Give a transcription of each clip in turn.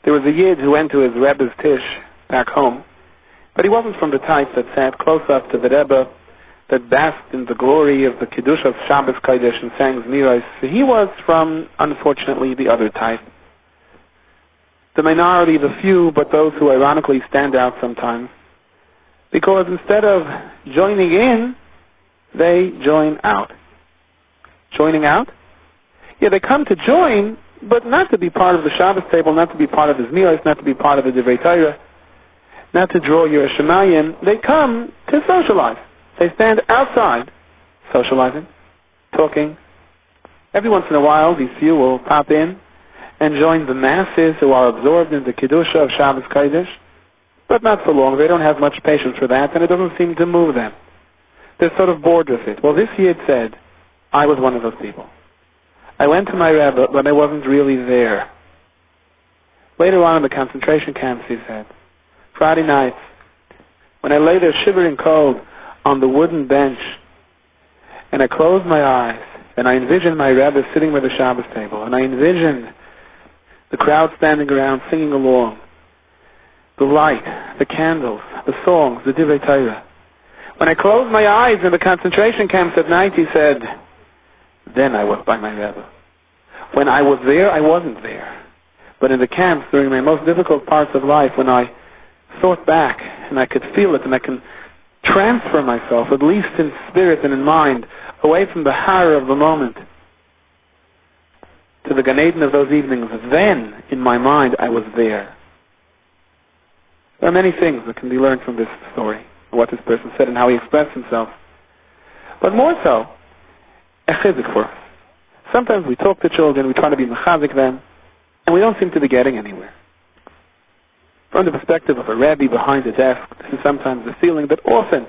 There was a Yid who went to his Rebbe's Tish back home, but he wasn't from the type that sat close up to the Rebbe, that basked in the glory of the Kiddush of Shabbos Kodesh and sang Zmiros. He was from, unfortunately, the other type. The minority, the few, but those who ironically stand out sometimes. Because instead of joining in, they join out. Joining out? Yeah, they come to join, but not to be part of the Shabbos table, not to be part of the Zmiros, not to be part of the Divrei Torah, not to draw your Shemayim. They come to socialize. They stand outside, socializing, talking. Every once in a while, these few will pop in and join the masses who are absorbed in the Kedusha of Shabbos Kodesh, but not for long. They don't have much patience for that, and it doesn't seem to move them. They're sort of bored with it. Well, this Yid said, I was one of those people. I went to my Rebbe, but I wasn't really there. Later on in the concentration camps, he said, Friday nights, when I lay there shivering cold on the wooden bench, and I closed my eyes, and I envisioned my Rebbe sitting by the Shabbos table, and I envisioned the crowd standing around singing along, the light, the candles, the songs, the Divrei Torah. When I closed my eyes in the concentration camps at night, he said, then I was by my Rebbe. When I was there, I wasn't there. But in the camps, during my most difficult parts of life, when I thought back, and I could feel it, and I can transfer myself, at least in spirit and in mind, away from the horror of the moment to the Gan Eden of those evenings, then, in my mind, I was there. There are many things that can be learned from this story, what this person said and how he expressed himself. But more so, a chizuk for us. Sometimes we talk to children, we try to be mechazik them, and we don't seem to be getting anywhere. From the perspective of a Rebbe behind a desk, this is sometimes the feeling that often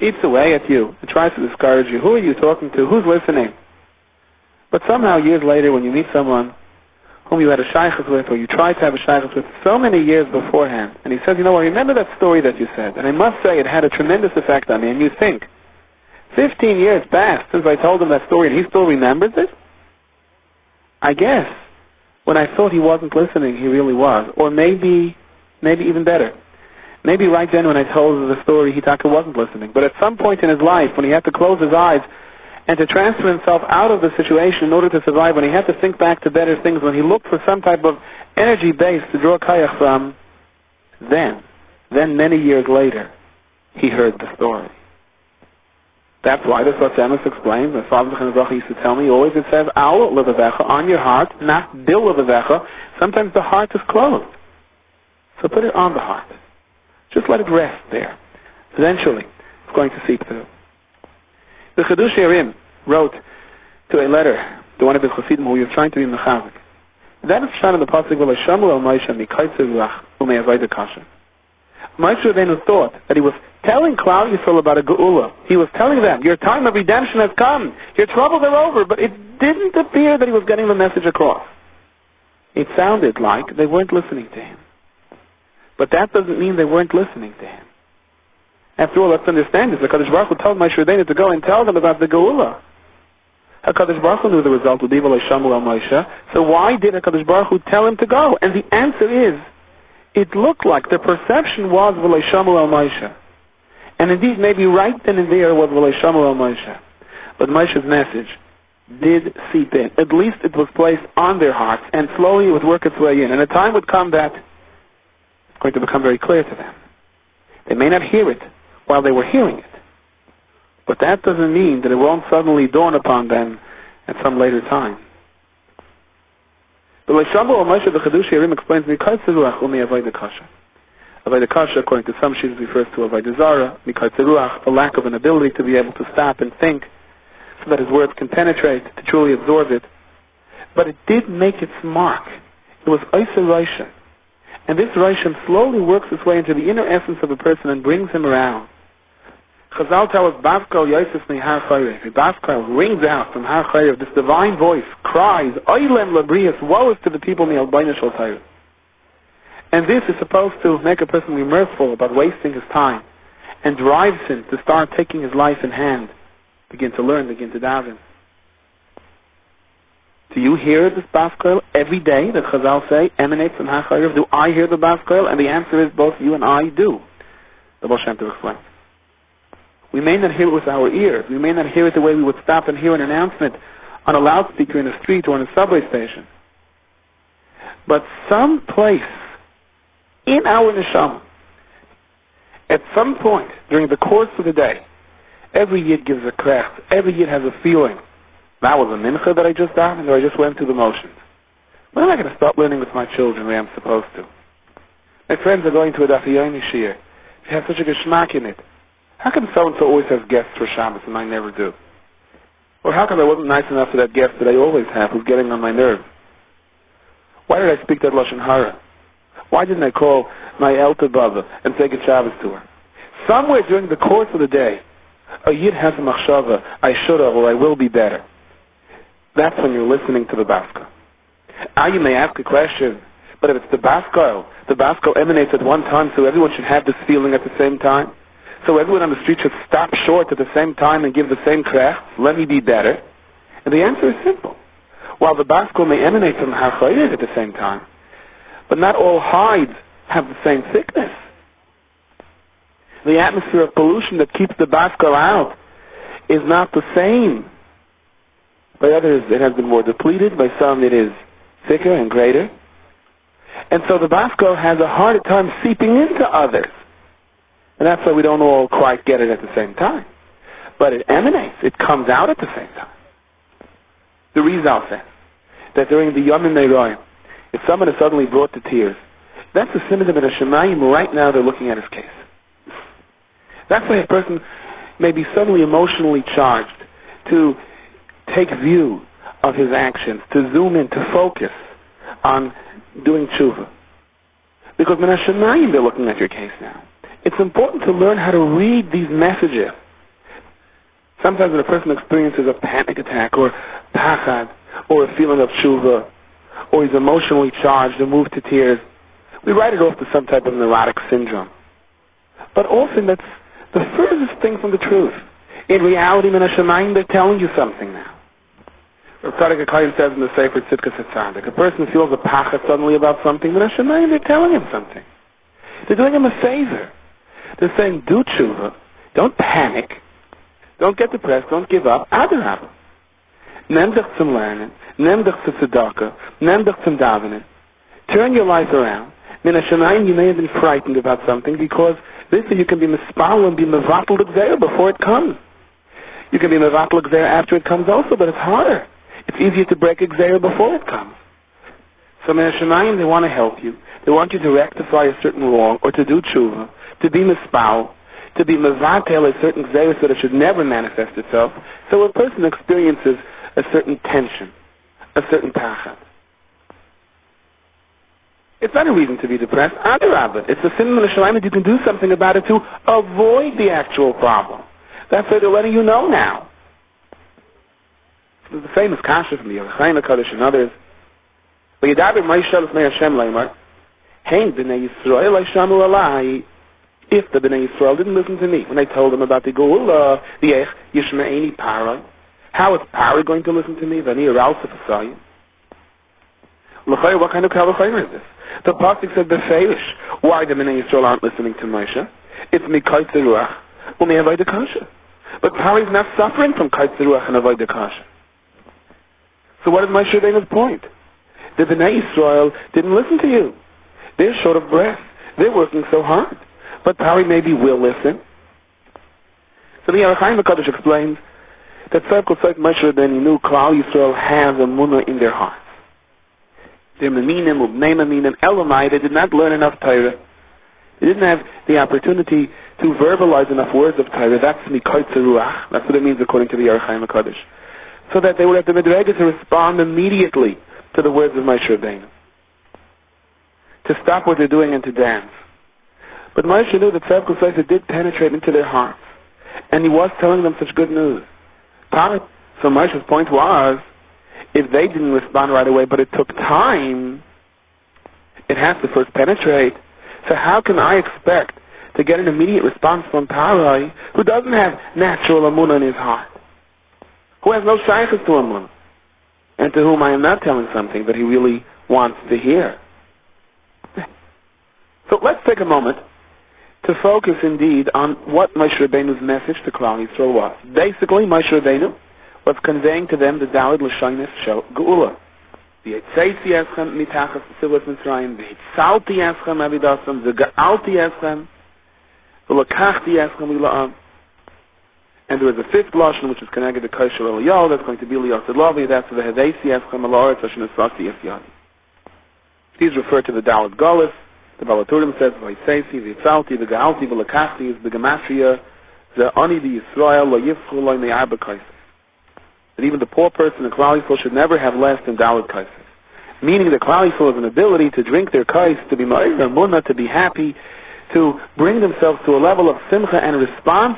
eats away at you and tries to discourage you. Who are you talking to? Who's listening? But somehow, years later, when you meet someone whom you had a shaykhus with, or you tried to have a shaykhus with so many years beforehand, and he says, you know, I remember that story that you said, and I must say it had a tremendous effect on me, and you think, 15 years passed since I told him that story, and he still remembers it? I guess when I thought he wasn't listening, he really was. Or maybe even better. Maybe right then when I told the story, he wasn't listening. But at some point in his life, when he had to close his eyes and to transfer himself out of the situation in order to survive, when he had to think back to better things, when he looked for some type of energy base to draw kayach from, then many years later, he heard the story. That's why the Sotzemus explains, the Father used to tell me, always it says, Al levavecha, on your heart, not bil levavecha. Sometimes the heart is closed. So put it on the heart. Just let it rest there. Eventually, it's going to seep through. The Chidush Yerim wrote to a letter to one of his Chassidim who he was trying to be mechazik. That is found in the pasuk of Shamu el Moshe mikaytzer ruach ume'avayda kasha. Moshe Rabbeinu thought that he was telling Klal Yisrael about a geula. He was telling them, your time of redemption has come. Your troubles are over. But it didn't appear that he was getting the message across. It sounded like they weren't listening to him. But that doesn't mean they weren't listening to him. After all, let's understand this. HaKadosh Baruch Hu told Moshe Rabbeinu to go and tell them about the geula. HaKadosh Baruch Hu knew the result would be V'lo Shamu el Moshe. So why did HaKadosh Baruch Hu tell him to go? And the answer is, it looked like the perception was V'lo Shamu el Moshe. And indeed, maybe right then and there was V'lo Shamu el Moshe. But Moshe's message did seep in. At least it was placed on their hearts, and slowly it would work its way in. And a time would come that it's going to become very clear to them. They may not hear it while they were hearing it. But that doesn't mean that it won't suddenly dawn upon them at some later time. The Leishamu al Moshe, the Chidush Yerim explains, Mikaytzer ruach u'me'avayda kasha. Avayda kasha, according to some shittas, refers to Avayda zara. Mikaytzer ruach, a lack of an ability to be able to stop and think, so that his words can penetrate, to truly absorb it. But it did make its mark. It was Oyser Roshim. And this Roshim slowly works its way into the inner essence of a person and brings him around. Chazal tells us, Bavkal Yosef ne Har Chayrev. Bavkal rings out from Har Chayrev, this divine voice, cries, Oilem Labrias, woe is to the people in the Albayna Shal Torah. And this is supposed to make a person remorseful about wasting his time, and drives him to start taking his life in hand, begin to learn, begin to daven. Do you hear this bas koil every day that Chazal say emanates from HaChayrav? Do I hear the bas koil? And the answer is both you and I do. The Baal Shem Tov explains. We may not hear it with our ears. We may not hear it the way we would stop and hear an announcement on a loudspeaker in a street or in a subway station. But some place in our neshama, at some point during the course of the day, every yid gives a kracht. Every yid has a feeling. That was a mincha that I just davened, or I just went through the motions. When am I going to start learning with my children the way I'm supposed to? My friends are going to a daf yomi shiur. They have such a geschmack in it. How come so-and-so always has guests for Shabbos and I never do? Or how come I wasn't nice enough to that guest that I always have who's getting on my nerves? Why did I speak that Lashon Hara? Why didn't I call my elder brother and say good Shabbos to her? Somewhere during the course of the day, a yid has a machshava, I should have or I will be better. That's when you're listening to the baskol. Now you may ask a question, but if it's the baskol emanates at one time, so everyone should have this feeling at the same time. So everyone on the street should stop short at the same time and give the same kracht, let me be better. And the answer is simple. While the baskol may emanate from HaChayrav at the same time, but not all hides have the same thickness. The atmosphere of pollution that keeps the baskol out is not the same. By others, it has been more depleted. By some, it is thicker and greater. And so the baskol has a harder time seeping into others. And that's why we don't all quite get it at the same time. But it emanates. It comes out at the same time. The Rizal says that during the Yom Neroim, if someone is suddenly brought to tears, that's a symptom that a Shemayim right now they're looking at his case. That's why a person may be suddenly emotionally charged to take view of his actions, to zoom in, to focus on doing tshuva. Because when a Shemayim they're looking at your case now. It's important to learn how to read these messages. Sometimes when a person experiences a panic attack or pachad or a feeling of tshuva or he's emotionally charged and moved to tears, we write it off to some type of neurotic syndrome. But often that's the furthest thing from the truth. In reality, Min HaShamayim, they're telling you something now. Rav Tzadok HaKohen says in the Sefer Tzidkas HaTzadik, a person feels a pachad suddenly about something, Min HaShamayim, they're telling him something. They're doing him a favor. They're saying, do tshuva, don't panic, don't get depressed, don't give up, adarabah. Nem dich zum Lernen, nem dich zu tzedakah, nem dich zum Davening. Turn your life around. Min HaShamayim, you may have been frightened about something because this way you can be mispal and be mevatel l'gzeira before it comes. You can be mevatel l'gzeira after it comes also, but it's harder. It's easier to break a gzeira before it comes. So Min HaShamayim, they want to help you. They want you to rectify a certain wrong or to do tshuva, to be mispal, to be mevatel a certain gzeira so that it should never manifest itself. So a person experiences a certain tension, a certain pachad. It's not a reason to be depressed. Adarabah. It's a sin in the shalim that you can do something about it to avoid the actual problem. That's why they're letting you know now. There's the famous kasha from the Yerushalayim HaKadosh and others. V'yedaber Moshe l'fnei Hashem leimar, hein b'nei Yisrael hayshamu alai. If the b'nei Yisrael didn't listen to me when I told them about the Geula, the Ech Yishme'eni Parai, how is Parai going to listen to me? V'ani Aral Sefasayim. L'chayr, what kind of kavachayr is this? The pasuk said befeirish. Why the Bnei Yisrael aren't listening to Moshe? It's mikayt zeruach u'mi avodah kasha. But Parai's not suffering from kayt zeruach and avodah kasha. So what is Moshe Rabbeinu's point? The Bnei Yisrael didn't listen to you. They're short of breath. They're working so hard. But Parai maybe will listen. So the Yerushalayim HaKadosh explains that Tzadkul Tzadk Moshe Rabbeinu knew Klal Yisrael has a munah in their hearts. They're meminim, ubnei meminim, elamai. They did not learn enough Torah. They didn't have the opportunity to verbalize enough words of Torah. That's mikayt zeruach. That's what it means according to the Yerushalayim HaKadosh. So that they would have the midregah to respond immediately to the words of Moshe Rabbeinu. To stop what they're doing and to dance. But Moshe knew that Tzadkul Tzadk did penetrate into their hearts. And he was telling them such good news. So Moshe's point was, if they didn't respond right away, but it took time, it has to first penetrate. So how can I expect to get an immediate response from Parai, who doesn't have natural amunah in his heart, who has no shaykhs to amunah? and to whom I am not telling something that he really wants to hear. So let's take a moment to focus indeed on what Moshe Rabbeinu's message to Klal Yisrael was. Basically, Moshe Rabbeinu was conveying to them the Daled L'Shonos Shel Geula. V'yetzeisi eschem mitachas tzilas Mitzrayim, v'hitzalti eschem avidasam, v'ga'alti eschem, v'lakachti eschem ila'am. And there is a fifth lashon which is connected to Kosher Eliyahu, that's going to be Liyasid Lavi, that's the Hevesi eschem al'aretz asher nesasi esyadi. These refer to the Daled Golis. The Balaturim says, v'hitzalti, v'hitzalti, v'ga'alti, v'lakachti is the Gematria, z'ani b'Yisrael lo yifchu lo me'arba kaisef. That even the poor person in Klal Yisrael should never have less than Daled kaisef. Meaning that Klal Yisrael has an ability to drink their kais, to be ma'ir, munah, to be happy, to bring themselves to a level of simcha and response,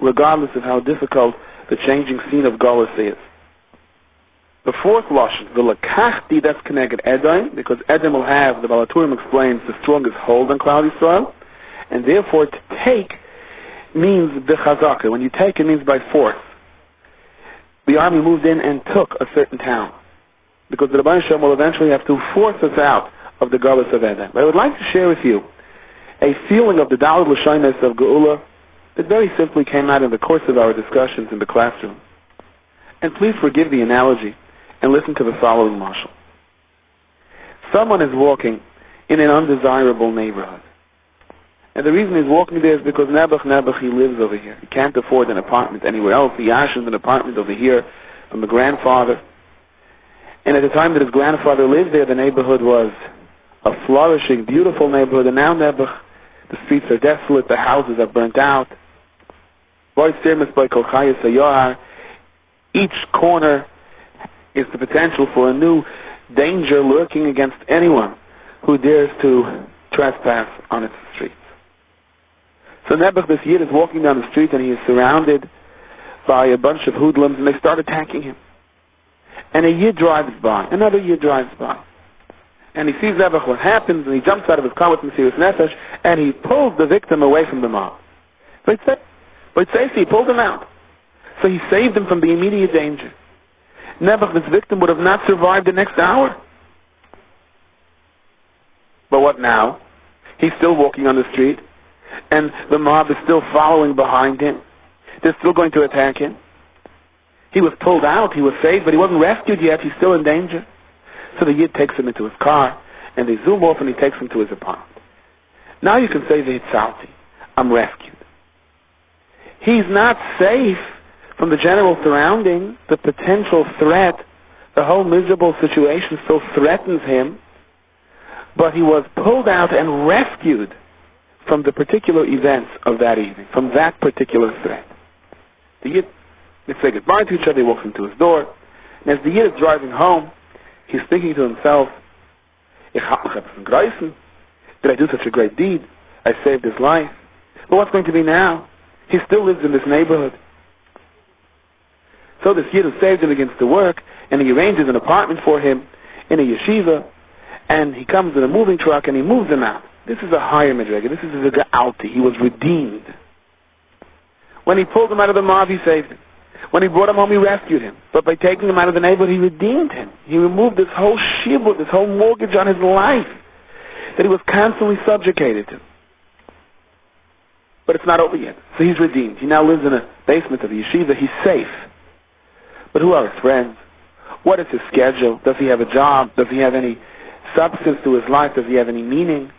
regardless of how difficult the changing scene of Golus is. The fourth lashon, the lakachti, that's connected Edom, because Edom will have, the Balaturim explains, the strongest hold on Klal Yisrael, and therefore to take means b'chazaka. When you take, it means by force. The army moved in and took a certain town, because the Rebbeinu Shem will eventually have to force us out of the Golus of Edom. But I would like to share with you a feeling of the Daled L'Shonos of Geula that very simply came out in the course of our discussions in the classroom. And please forgive the analogy and listen to the following mashal. Someone is walking in an undesirable neighborhood. And the reason he's walking there is because Nebuch, he lives over here. He can't afford an apartment anywhere else. He ashes an apartment over here from the grandfather. And at the time that his grandfather lived there, the neighborhood was a flourishing, beautiful neighborhood. And now Nebuch, the streets are desolate, the houses are burnt out. Each corner is the potential for a new danger lurking against anyone who dares to trespass on its streets. So Nebuch this year is walking down the street and he is surrounded by a bunch of hoodlums and they start attacking him. And a yid drives by, another yid drives by. And he sees Nebuch what happens and he jumps out of his car with Mesiras Nefesh and he pulls the victim away from the mob. But he pulled him out. So he saved him from the immediate danger. Nebuch, this victim, would have not survived the next hour. But what now? He's still walking on the street, and the mob is still following behind him. They're still going to attack him. He was pulled out, he was saved, but he wasn't rescued yet. He's still in danger. So the Yid takes him into his car, and they zoom off, and he takes him to his apartment. Now you can say, V'hitzalti, I'm rescued. He's not safe from the general surrounding, the potential threat, the whole miserable situation still threatens him, but he was pulled out and rescued from the particular events of that evening, from that particular threat. The Yid, they say goodbye to each other, he walks into his door, and as the Yid is driving home, he's thinking to himself, did I do such a great deed? I saved his life. But what's going to be now? He still lives in this neighborhood. So this Yid who saved him begins to work, and he arranges an apartment for him in a yeshiva, and he comes in a moving truck, and he moves him out. This is a higher midregah. This is a ga'alti. He was redeemed. When he pulled him out of the mob, he saved him. When he brought him home, he rescued him. But by taking him out of the neighborhood, he redeemed him. He removed this whole shibud, this whole mortgage on his life that he was constantly subjugated to. But it's not over yet. So he's redeemed. He now lives in a basement of a yeshiva. He's safe. But who are his friends? What is his schedule? Does he have a job? Does he have any substance to his life? Does he have any meaning?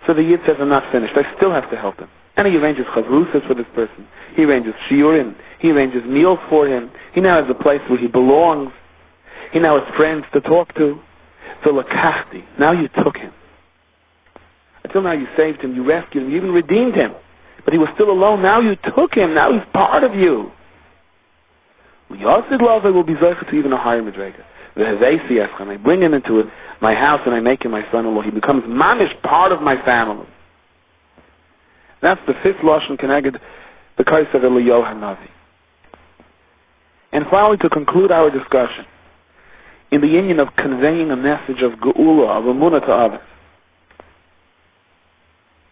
So the Yid says, I'm not finished. I still have to help him. And he arranges chavrusas for this person. He arranges shiurim. He arranges meals for him. He now has a place where he belongs. He now has friends to talk to. So lakachti. Now you took him. Until now you saved him, you rescued him, you even redeemed him. But he was still alone. Now you took him. Now he's part of you. Yosid love will be zeicha to even a higher midregah. I bring him into my house and I make him my son-in-law. He becomes mamish, part of my family. That's the fifth lashon connected the kais of Eliyahu Hanavi. And finally, to conclude our discussion, in the union of conveying a message of geula, of emunah to others,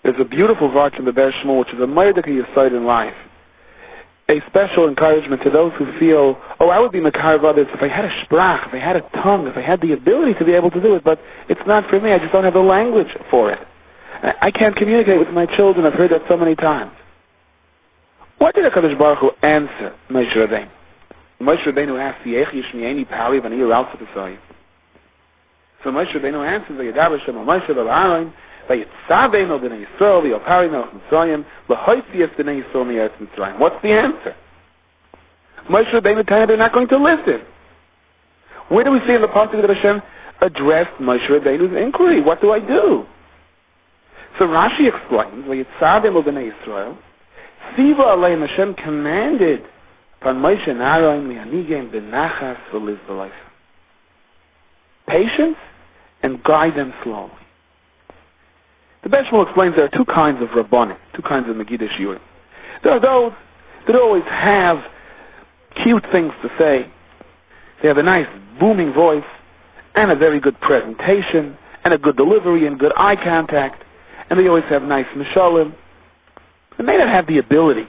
there's a beautiful verse in the Ber Shmuel, which is a ma'odek yesod in life. a special encouragement to those who feel, oh, I would be makarev others if I had a sprach, if I had a tongue, if I had the ability to be able to do it, but it's not for me. I just don't have the language for it. I can't communicate with my children. I've heard that so many times. What did HaKadosh Baruch Hu answer Moshe Rabbeinu? Moshe Rabbeinu asked, Yech yishmieni pari v'ani yiralsa t'soyim. So Moshe Rabbeinu answers, V'yadaber Shem Moshe v'Aaron, V'yitzavenu b'nei Yisrael, v'yopari melech Mitzrayim, l'hoitzias b'nei Yisrael mi'eretz Mitzrayim. What's the answer? Moshe Rabbeinu telling they're not going to listen. Where do we see in the pasuk that Hashem addressed Moshe Rabbeinu's inquiry? What do I do? So Rashi explains, V'yitzavenu b'nei Yisrael, Siva Aleim, Hashem commanded upon Moshe and Aaron, Li'anigem b'nachas v'liz b'leif. Patience and guide them slowly. The Beshmul explains there are two kinds of Rabbanim, two kinds of Megiddah Shiurim. There are those that always have cute things to say. They have a nice booming voice and a very good presentation and a good delivery and good eye contact, and they always have nice mishalim. They may not have the ability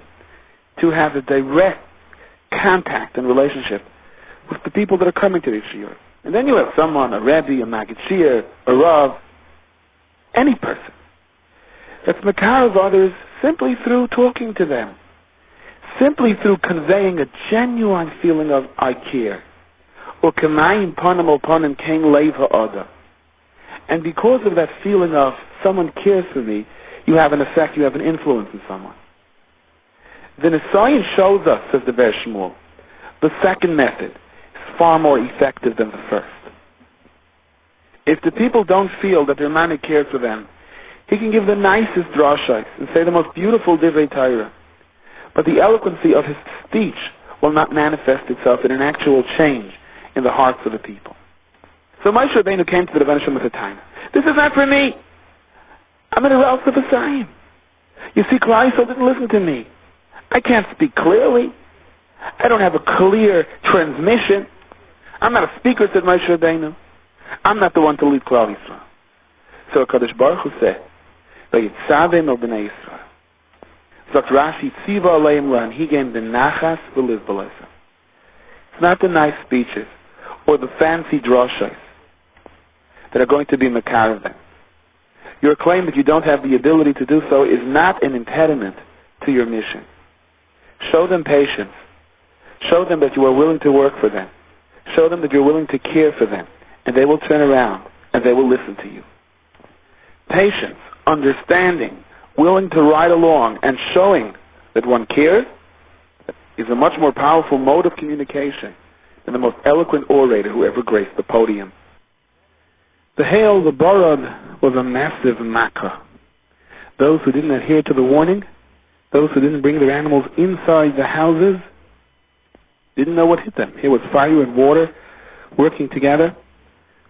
to have a direct contact and relationship with the people that are coming to these shiurim. And then you have someone, a Rebbe, a Maggid Shir, a Rav, any person that's makarev others simply through talking to them, simply through conveying a genuine feeling of I care, or kamayim panim al panim kein leiv ha'ada. And because of that feeling of someone cares for me, you have an effect, you have an influence in someone. The Nisayan shows us, says the Beis Shmuel, the second method is far more effective than the first. If the people don't feel that their man cares for them, he can give the nicest drashos and say the most beautiful divrei Torah, but the eloquency of his speech will not manifest itself in an actual change in the hearts of the people. So Moshe Rabbeinu came to the Rebbeinu Shem with a time. This is not for me. I'm in a realm of Asayim. You see, Klal Yisrael didn't listen to me. I can't speak clearly. I don't have a clear transmission. I'm not a speaker, said Moshe Rabbeinu. I'm not the one to lead Klal Yisrael. So HaKadosh Baruch Hu said, V'yitzavenu b'nei Yisrael. Zok Rashi, Tziva aleim la'anhigem b'nachas v'liv b'leisa. It's not the nice speeches or the fancy drashos that are going to be makarev them. Your claim that you don't have the ability to do so is not an impediment to your mission. Show them patience. Show them that you are willing to work for them. Show them that you're willing to care for them. And they will turn around and they will listen to you. Patience, understanding, willing to ride along and showing that one cares is a much more powerful mode of communication than the most eloquent orator who ever graced the podium. The hail, the barad, was a massive makkah. Those who didn't adhere to the warning, those who didn't bring their animals inside the houses, didn't know what hit them. Here was fire and water working together.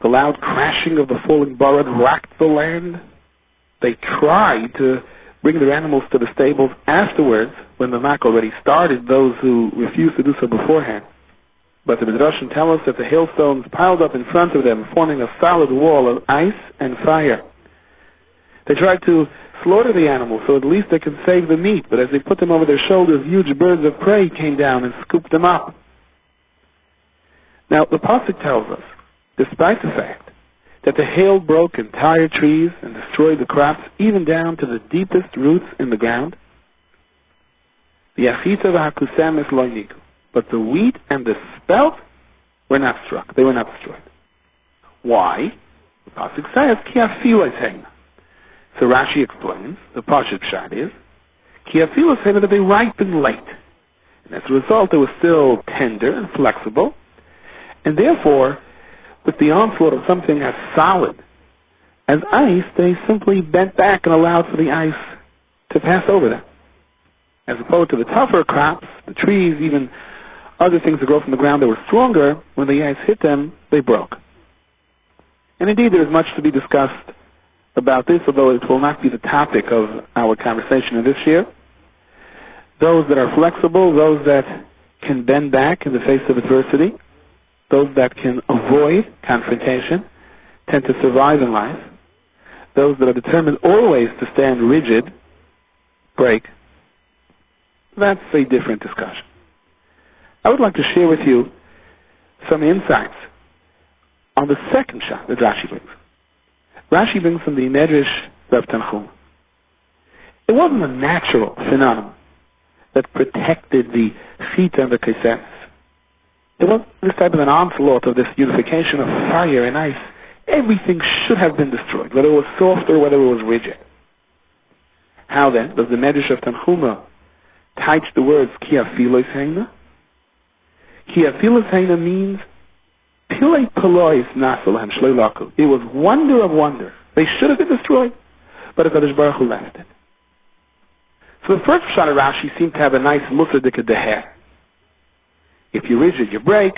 The loud crashing of the falling barad racked the land. They tried to bring their animals to the stables afterwards, when the makkah already started, those who refused to do so beforehand. But the Midrashim tell us that the hailstones piled up in front of them, forming a solid wall of ice and fire. They tried to slaughter the animals so at least they could save the meat, but as they put them over their shoulders, huge birds of prey came down and scooped them up. Now, the pasuk tells us, despite the fact that the hail broke entire trees and destroyed the crops, even down to the deepest roots in the ground, the achita v'hakusem es lo nigu. But the wheat and the spelt were not struck. They were not destroyed. Why? The pasuk says, Ki afilu eseina. So Rashi explains, the Pashut Pshat is, Ki afilu eseina, that they ripened late. And as a result, they were still tender and flexible. And therefore, with the onslaught of something as solid as ice, they simply bent back and allowed for the ice to pass over them. As opposed to the tougher crops, the trees, even other things that grow from the ground that were stronger, when the ice hit them, they broke. And indeed, there is much to be discussed about this, although it will not be the topic of our conversation in this year. Those that are flexible, those that can bend back in the face of adversity, those that can avoid confrontation, tend to survive in life. Those that are determined always to stand rigid, break. That's a different discussion. I would like to share with you some insights on the second shot that Rashi brings. Rashi brings from the Medrash Rav Tanchum. It wasn't a natural phenomenon that protected the chita and the keseres. It was this type of an onslaught of this unification of fire and ice. Everything should have been destroyed, whether it was soft or whether it was rigid. How then does the Medrash of Tanchuma touch the words ki afilos heina? Ki afilos heina means pilei palois nasalahem shleilaku. It was wonder of wonder. They should have been destroyed, but HaKadosh Baruch Hu left it. So the first shot of Rashi seemed to have a nice musadik deher. If you're rigid, you break.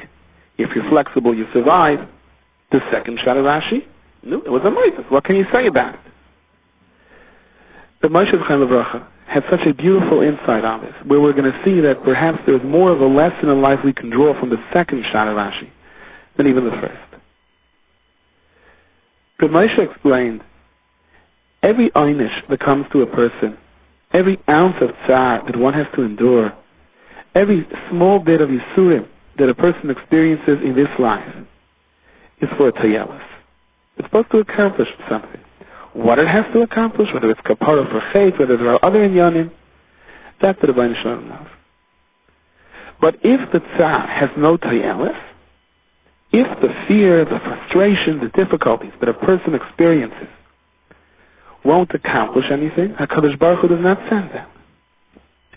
If you're flexible, you survive. The second shot of Rashi, no, it was a mitzvah. What can you say about it? The Moshe Chaim Levracha had such a beautiful insight on this, where we're going to see that perhaps there's more of a lesson in life we can draw from the second shot of Rashi than even the first. The Moshe explained, every einish that comes to a person, every ounce of tzar that one has to endure, every small bit of yisurim that a person experiences in this life is for a tayelis. It's supposed to accomplish something. What it has to accomplish, whether it's kapara for chait, whether there are other inyanim, that's the Rebbeinu Shalom knows. But if the tzar has no tayelis, if the fear, the frustration, the difficulties that a person experiences won't accomplish anything, HaKadosh Baruch Hu does not send them.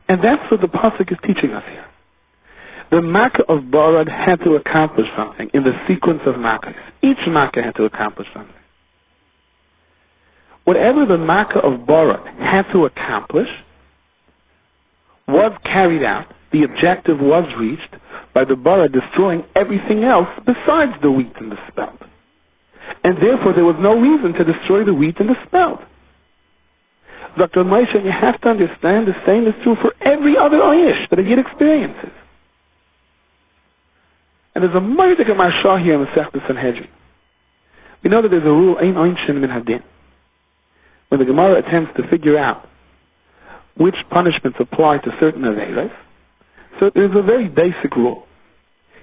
And that's what the pasuk is teaching us here. The Makkah of Barad had to accomplish something in the sequence of Makkahs. Each Makkah had to accomplish something. Whatever the Makkah of Barad had to accomplish was carried out. The objective was reached by the Barad destroying everything else besides the wheat and the spelt. And therefore there was no reason to destroy the wheat and the spelt. Dr. Moshe, you have to understand the same is true for every other Oyesh that a Yid experiences. And there's a Mordecai Marshah here in the Sechta Sanhedrin. We know that there's a rule, Ein Einshin Min Hadin. When the Gemara attempts to figure out which punishments apply to certain Aveiros, so there's a very basic rule.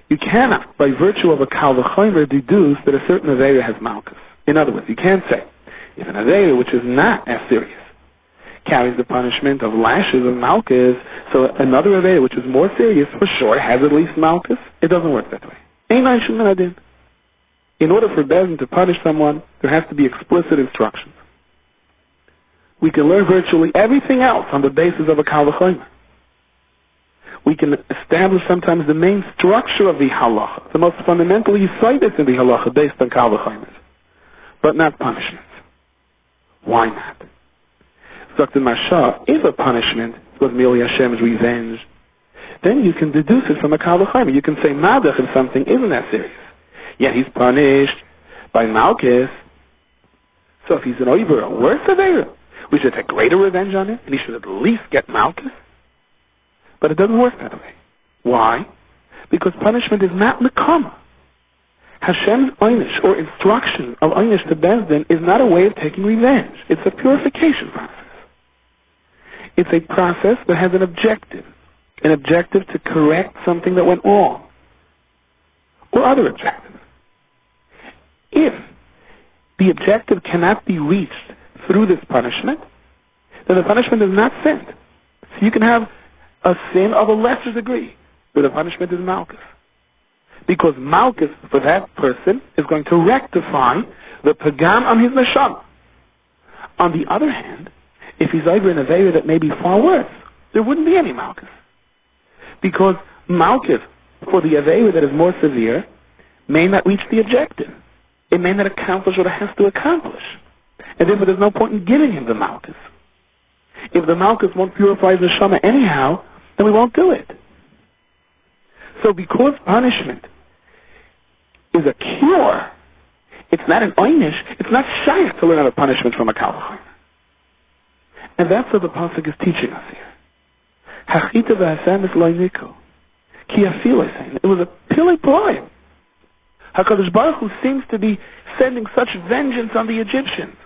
You cannot, by virtue of a Kal V'chomer, deduce that a certain Aveira has Malchus. In other words, you can't say, if an Aveira, which is not as serious, carries the punishment of lashes of Malchus, so another Aveira, which is more serious, for sure, has at least Malchus. It doesn't work that way. In order for Bezin to punish someone, there has to be explicit instructions. We can learn virtually everything else on the basis of a Kal V'chomer. We can establish sometimes the main structure of the halacha, the most fundamental yisaidus in the halacha based on Kal V'chomer, but not punishments. Why not? Dr. Marsha, if a punishment was merely Hashem's revenge, then you can deduce it from a Kal V'chomer. You can say Madach if something isn't that serious. Yet he's punished by Malchus. So if he's an Oiber, a worse Aveira, we should take greater revenge on him, and he should at least get Malchus. But it doesn't work that way. Why? Because punishment is not Nekama. Hashem's Einish, or instruction of Einish to Bezdin, is not a way of taking revenge. It's a purification process. It's a process that has an objective to correct something that went wrong, or other objectives. If the objective cannot be reached through this punishment, then the punishment is not sent. So you can have a sin of a lesser degree, where the punishment is Malchus. Because Malchus, for that person, is going to rectify the pagam on his neshama. On the other hand, if he's over in a Aveira that may be far worse, there wouldn't be any Malchus. Because Malchus, for the Aveira that is more severe, may not reach the objective. It may not accomplish what it has to accomplish. And therefore there's no point in giving him the Malchus. If the Malchus won't purify his neshama anyhow, then we won't do it. So because punishment is a cure, it's not an einish, it's not shaykh to learn how to punishment from a Kal V'chomer. And that's what the pasuk is teaching us here. Hachita v'hasamis lo niku. Ki afilos heina. It was a pilei ploy. HaKadosh Baruch Hu seems to be sending such vengeance on the Egyptians.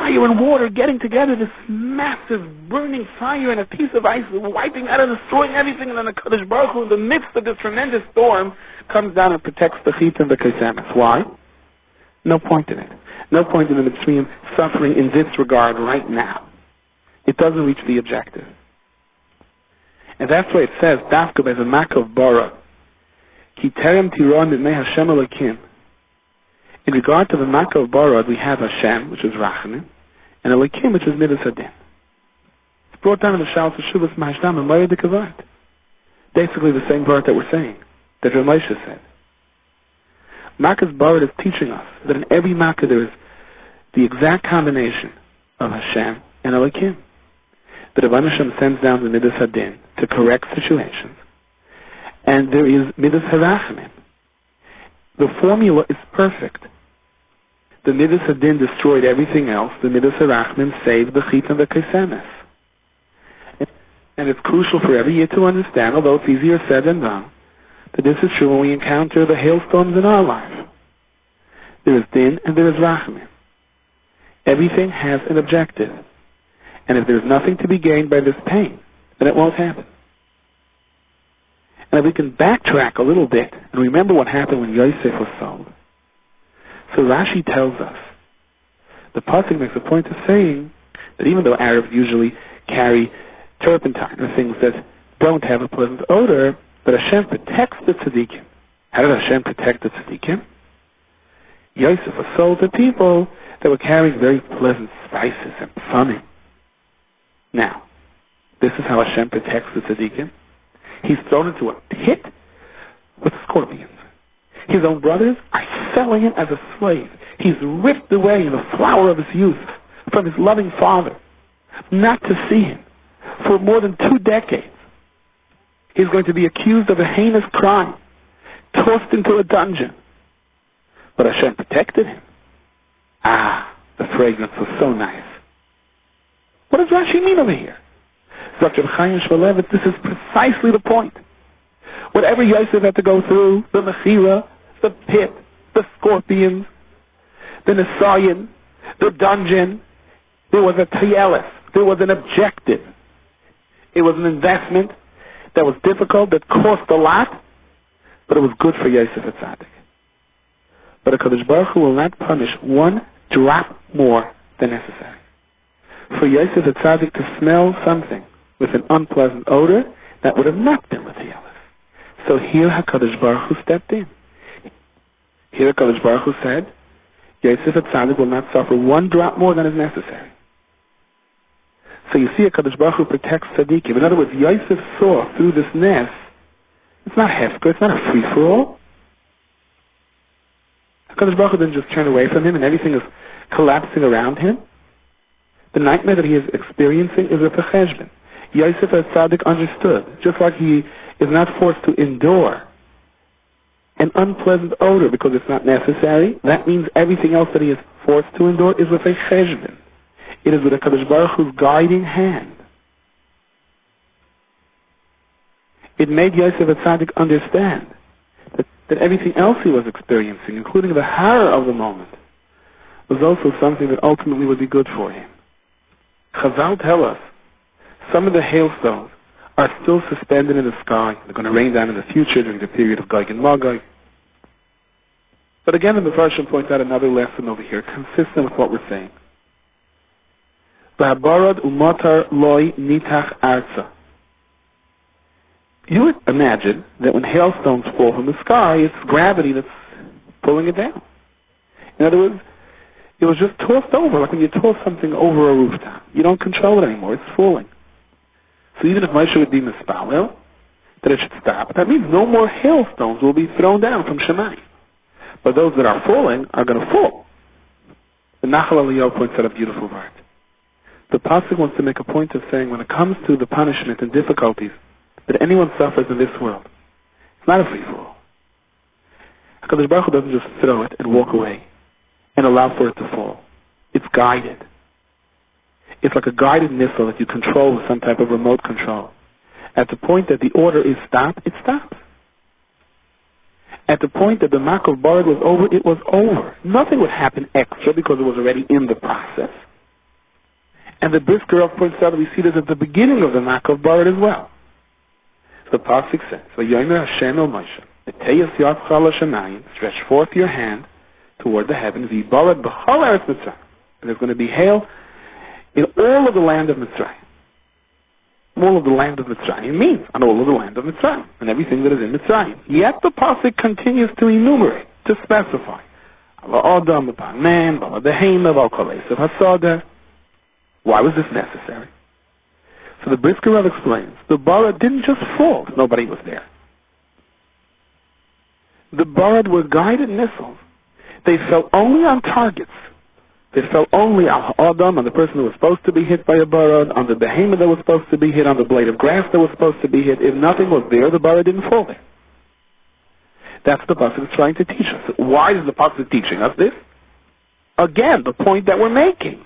fire and water getting together, this massive burning fire and a piece of ice wiping out and destroying everything, and then the Kadosh Baruch Hu, in the midst of this tremendous storm, comes down and protects the Chit and the Kesemes. Why? No point in it. No point in the Mitzrayim suffering in this regard right now. It doesn't reach the objective. And that's why it says, Dafka as a Makov Bara, Ki terem tiron mipnei Hashem Elokim. In regard to the Makov Bara, we have Hashem, which is Rachamim, and Elokim, which is Midas Hadin. It's brought down in the Shal Teshuvas Mahdam and Maya Dikavart. Basically the same word that we're saying, that Rav Moshe said. Makov Bara is teaching us that in every Makkah there is the exact combination of Hashem and Elokim. That Rebbeinu Hashem sends down the Midas Hadin to correct situations, and there is Midas Harachamim. The formula is perfect. The Midas Hadin destroyed everything else. The Midas Harachamim saved the Chit and the Kesemes. And it's crucial for every year to understand, although it's easier said than done, that this is true when we encounter the hailstorms in our life. There is Din and there is Rachamim. Everything has an objective. And if there's nothing to be gained by this pain, then it won't happen. And if we can backtrack a little bit and remember what happened when Yosef was sold. So Rashi tells us, the pasuk makes a point of saying that even though Arabs usually carry turpentine or things that don't have a pleasant odor, but Hashem protects the tzaddikim. How did Hashem protect the tzaddikim? Yosef was sold to people that were carrying very pleasant spices and psanim. Now, this is how Hashem protects the tzaddikim. He's thrown into a pit with scorpions. His own brothers are selling him as a slave. He's ripped away in the flower of his youth from his loving father, not to see him for more than 2 decades. He's going to be accused of a heinous crime, tossed into a dungeon. But Hashem protected him. The fragrance was so nice. What does Rashi mean over here? Dr. Chaim Shmulevitz, this is precisely the point. Whatever Yosef had to go through, the Mechira, the pit, the scorpions, the Nisayan, the dungeon, there was a tielis, there was an objective. It was an investment that was difficult, that cost a lot, but it was good for Yosef Atzadik. But HaKadosh Baruch Hu will not punish 1 drop more than necessary. For Yosef Atzadik to smell something with an unpleasant odor, that would have not been with Yosef. So here HaKadosh Baruch Hu stepped in. Here HaKadosh Baruch Hu said, Yosef Atzadik will not suffer 1 drop more than is necessary. So you see HaKadosh Baruch Hu protects tzaddikim. In other words, Yosef saw through this nest, it's not hefker, it's not a free-for-all. HaKadosh Baruch Hu didn't just turn away from him and everything is collapsing around him. The nightmare that he is experiencing is a pecheshbon. Yosef HaTzadik understood, just like he is not forced to endure an unpleasant odor because it's not necessary, that means everything else that he is forced to endure is with a cheshbon. It is with a HaKadosh Baruch Hu's guiding hand. It made Yosef HaTzadik understand that everything else he was experiencing, including the horror of the moment, was also something that ultimately would be good for him. Chazal tell us some of the hailstones are still suspended in the sky. They're going to rain down in the future during the period of Gog and Magog. But again, the Mefarshim points out another lesson over here, consistent with what we're saying. Ba'abarad umatar loy nitach arza. You would imagine that when hailstones fall from the sky, it's gravity that's pulling it down. In other words, it was just tossed over, like when you toss something over a rooftop. You don't control it anymore, it's falling. So even if Moshe would be mispalel, that it should stop, that means no more hailstones will be thrown down from Shemayim. But those that are falling are going to fall. The Nachal Eliyahu points out a beautiful word. The Pasuk wants to make a point of saying when it comes to the punishment and difficulties that anyone suffers in this world, it's not a free-for-all. HaKadosh Baruch Hu doesn't just throw it and walk away and allow for it to fall. It's guided. It's like a guided missile that you control with some type of remote control. At the point that the order is stop, it stops. At the point that the Makov Barad was over, it was over. Nothing would happen extra because it was already in the process. And the Brisker Rav points out that we see this at the beginning of the Makov Barad as well. So the Pasuk says, "Vayomer Hashem el Moshe, Eteyas Yadcha al Hashemayim, stretch forth your hand toward the heavens, Yibarad b'chol eretz Mitzrayim." And there's going to be hail in all of the land of Mitzrayim. All of the land of Mitzrayim means on all of the land of Mitzrayim and everything that is in Mitzrayim. Yet the Pasuk continues to enumerate, to specify, Adam upon man, Behema, Valkolesav Hasoda. Why was this necessary? So the Brisker Rav explains, the Barad didn't just fall, nobody was there. The Barad were guided missiles. They fell only on targets. They fell only on Adam, on the person who was supposed to be hit by a Barad, on the Behema that was supposed to be hit, on the blade of grass that was supposed to be hit. If nothing was there, the Barad didn't fall there. That's what the Pasuk is trying to teach us. Why is the Pasuk teaching us this? Again, the point that we're making.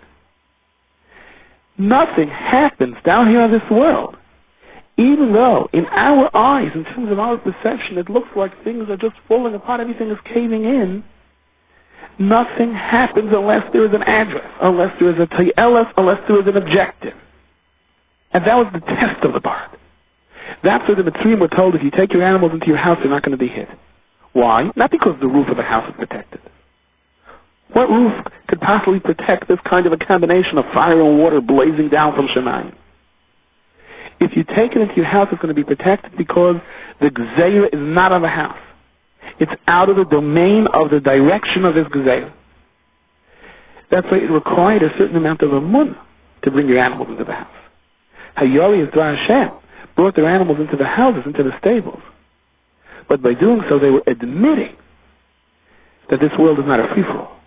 Nothing happens down here in this world. Even though, in our eyes, in terms of our perception, it looks like things are just falling apart, everything is caving in, nothing happens unless there is an address, unless there is a tayeles, unless there is an objective. And that was the test of the Barad. That's where the Mitzrayim were told, if you take your animals into your house, they're not going to be hit. Why? Not because the roof of the house is protected. What roof could possibly protect this kind of a combination of fire and water blazing down from Shemayim? If you take it into your house, it's going to be protected because the Gzeira is not on the house. It's out of the domain of the direction of this Gzeira. That's why it required a certain amount of amunah to bring your animals into the house. Hayori is Dvar Hashem brought their animals into the houses, into the stables. But by doing so, they were admitting that this world is not a free-for-all.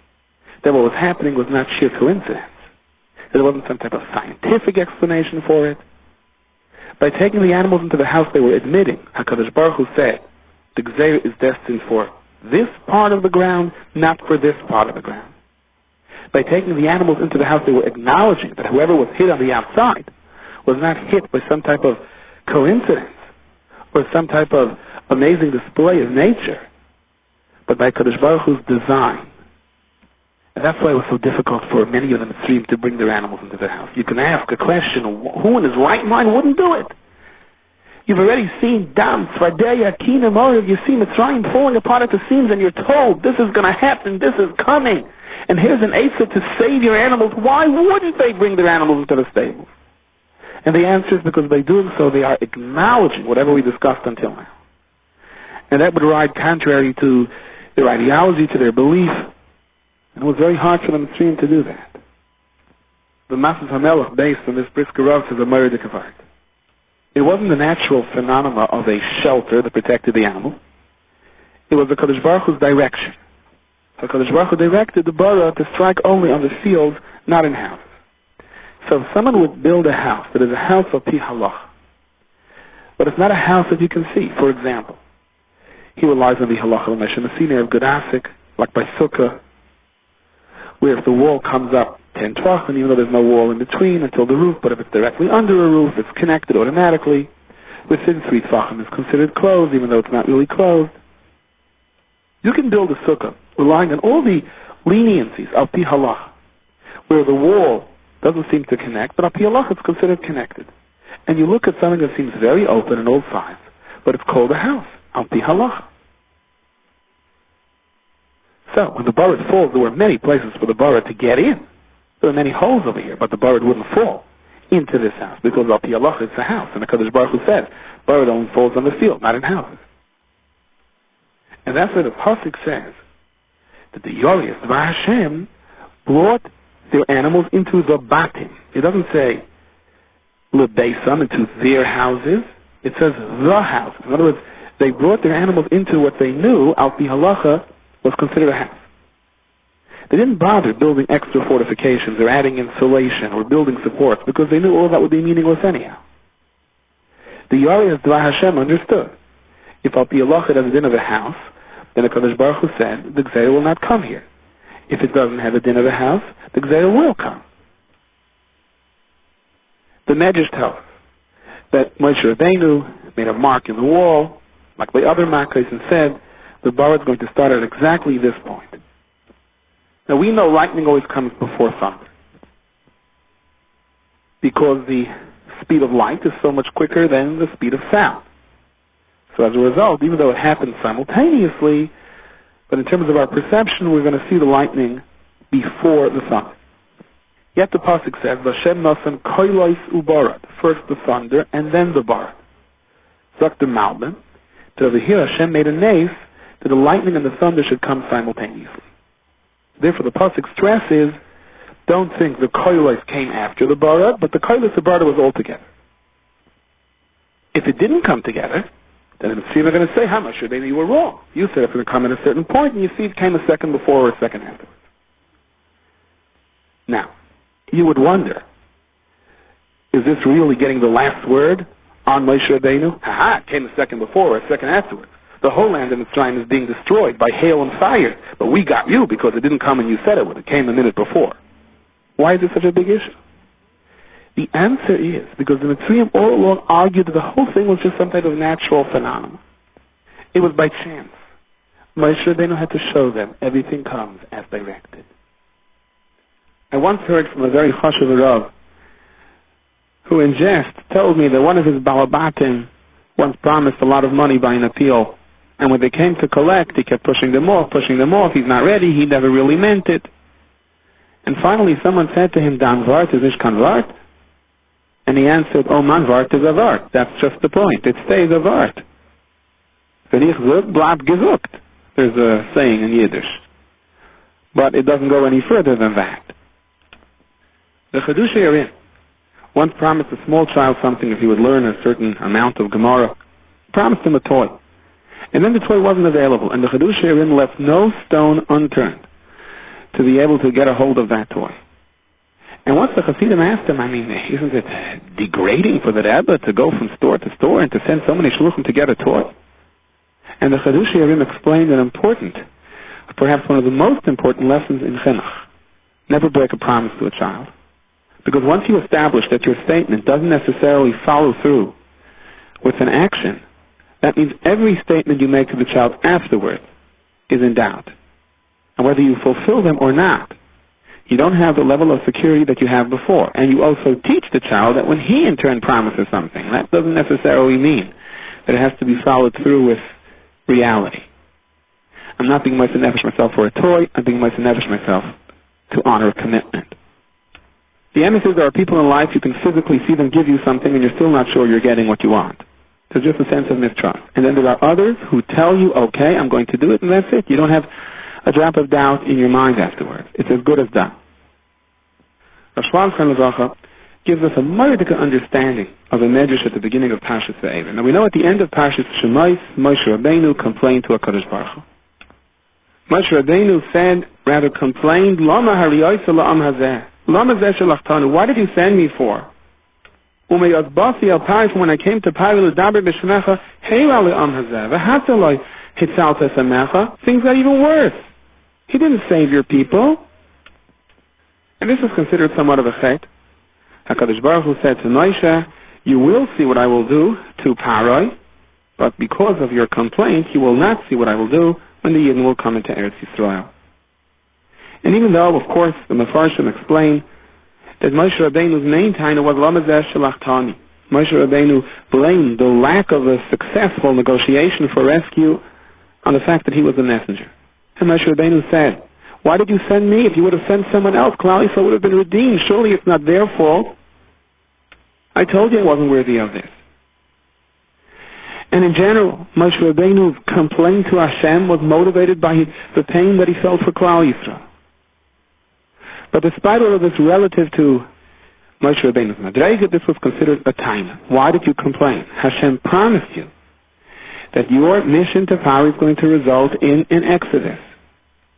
That what was happening was not sheer coincidence. That there wasn't some type of scientific explanation for it. By taking the animals into the house, they were admitting, HaKadosh Baruch Hu said, the Gzeir is destined for this part of the ground, not for this part of the ground. By taking the animals into the house, they were acknowledging that whoever was hit on the outside was not hit by some type of coincidence or some type of amazing display of nature, but by Kadosh Baruch Hu's design. And that's why it was so difficult for many of the Mitzrayim to bring their animals into the house. You can ask a question, who in his right mind wouldn't do it? You've already seen Dam, Tzvadeya, Kina, Morev, you see Mitzrayim falling apart at the seams, and you're told, this is going to happen, this is coming. And here's an Eitzah to save your animals. Why wouldn't they bring their animals into the stables? And the answer is because by doing so, they are acknowledging whatever we discussed until now. And that would ride contrary to their ideology, to their belief. And it was very hard for the Mitzrayim to do that. The Masas HaMelech, based on this Brisker Rav, says a Moira de Kavart. It wasn't the natural phenomena of a shelter that protected the animal. It was the Kadosh Baruch Hu's direction. So Kadosh Baruch Hu directed the Bara to strike only on the fields, not in houses. So if someone would build a house that is a house of Pi Halach, but it's not a house that you can see, for example, he relies on the Halach al-Meshemesina of Gedasik, like by Sukkah, where if the wall comes up 10 tvachim, even though there's no wall in between until the roof, but if it's directly under a roof, it's connected automatically. Within 3 tvachim is considered closed, even though it's not really closed. You can build a sukkah relying on all the leniencies of Pi Halach, where the wall doesn't seem to connect, but on Pi Halach it's considered connected. And you look at something that seems very open and all sides, but it's called a house, on Pi Halach. So, when the Barad falls, there were many places for the Barad to get in. There were many holes over here, but the Barad wouldn't fall into this house, because Al Pi Halach it's a house, and the Kadosh Baruch Hu said, Barad only falls on the field, not in houses. And that's why the Pasuk says that the Yorias, Dvar Hashem, brought their animals into the Batim. It doesn't say Lebeisam, into their houses. It says the house. In other words, they brought their animals into what they knew, Al Pi Halacha, was considered a house. They didn't bother building extra fortifications or adding insulation or building supports because they knew all that would be meaningless anyhow. The Yorias, Dvar Hashem, understood. If Al Pi Halacha has a din of a house, then the Kadosh Baruch Hu said, the Gzeira will not come here. If it doesn't have a din of a house, the Gzeira will come. The Medrash tells us that Moshe Rabbeinu made a mark in the wall, like by other Makkos, and said, the Barad is going to start at exactly this point. Now we know lightning always comes before thunder. because the speed of light is so much quicker than the speed of sound. So as a result, even though it happens simultaneously, but in terms of our perception, we're going to see the lightning before the thunder. Yet the pasuk says, "Vashem nasan koilos ubarad," first the thunder and then the barad. Sagt the Malbim, that over here Hashem made a naif that the lightning and the thunder should come simultaneously. Therefore, the pasuk stress is, don't think the koilos came after the barad, but the koilos and barad was all together. If it didn't come together, then the Mitzvah are going to say, how much maybe you were wrong. You said it's going to come at a certain point, and you see it came a second before or a second afterwards. Now, you would wonder, is this really getting the last word on Moshe Rabbeinu? It came a second before or a second afterwards. The whole land of Mitzrayim is being destroyed by hail and fire, but we got you because it didn't come when you said it would. It came a minute before. Why is it such a big issue? The answer is because the Mitzrayim all along argued that the whole thing was just some type of natural phenomenon. It was by chance. Moshe Rabbeinu had to show them everything comes as directed. I once heard from a very chashuv Rav who in jest told me that one of his balabatim once promised a lot of money by an appeal, and when they came to collect, he kept pushing them off. He's not ready. He never really meant it. And finally someone said to him, Dan Vart is ish kan Vart? And he answered, oh man, Vart is a Vart. That's just the point. It stays a Vart. Wenn ich zog, blab gezogt. There's a saying in Yiddish. But it doesn't go any further than that. The Chedush Yerim once promised a small child something if he would learn a certain amount of Gemara. Promised him a toy. And then the toy wasn't available, and the Chedush Yerim left no stone unturned to be able to get a hold of that toy. And once the Hasidim asked him, isn't it degrading for the Rebbe to go from store to store and to send so many shluchim to get a toy? And the Chedush Yerim explained an important, perhaps one of the most important lessons in Chinuch. Never break a promise to a child. Because once you establish that your statement doesn't necessarily follow through with an action, that means every statement you make to the child afterwards is in doubt. And whether you fulfill them or not, you don't have the level of security that you have before. And you also teach the child that when he in turn promises something, that doesn't necessarily mean that it has to be followed through with reality. I'm not being Moshe Nefesh myself for a toy, I'm being Moshe Nefesh myself to honor a commitment. The emissaries are people in life, you can physically see them give you something and you're still not sure you're getting what you want. There's just a sense of mistrust. And then there are others who tell you, okay, I'm going to do it, and that's it. You don't have a drop of doubt in your mind afterwards. It's as good as done. Rav Shlomo Chaim gives us a murdica understanding of a medrash at the beginning of Parshas Vaeira. Now we know at the end of Parshas Shemais, Moshe Rabbeinu complained to HaKadosh Baruch Hu. Moshe Rabbeinu complained, Lama hariyoseh la'am hazeh. Lama zeh shelachthanu. Why did you send me for? Umeyazbasi al Paris, when I came to Paris, l'daber b'shmecha, heira le'am hazeh, v'hatzaloi hitzalta samecha. Things are even worse. He didn't save your people. And this is considered somewhat of a chet. HaKadosh Baruch Hu said to Moshe, you will see what I will do to Paroi, but because of your complaint, you will not see what I will do when the Yidden will come into Eretz Yisrael. And even though, of course, the Mefarshim explain that Moshe Rabbeinu's main taina was Lamazeh Shelachtani. Moshe Rabbeinu blamed the lack of a successful negotiation for rescue on the fact that he was a messenger. And Moshe Rabbeinu said, why did you send me? If you would have sent someone else, Klal Yisrael would have been redeemed. Surely it's not their fault. I told you I wasn't worthy of this. And in general, Moshe Rabbeinu's complaint to Hashem was motivated by the pain that he felt for Klal Yisrael. But despite all of this relative to Moshe Rabbeinu's Madrega, this was considered a time. Why did you complain? Hashem promised you that your mission to power is going to result in an exodus.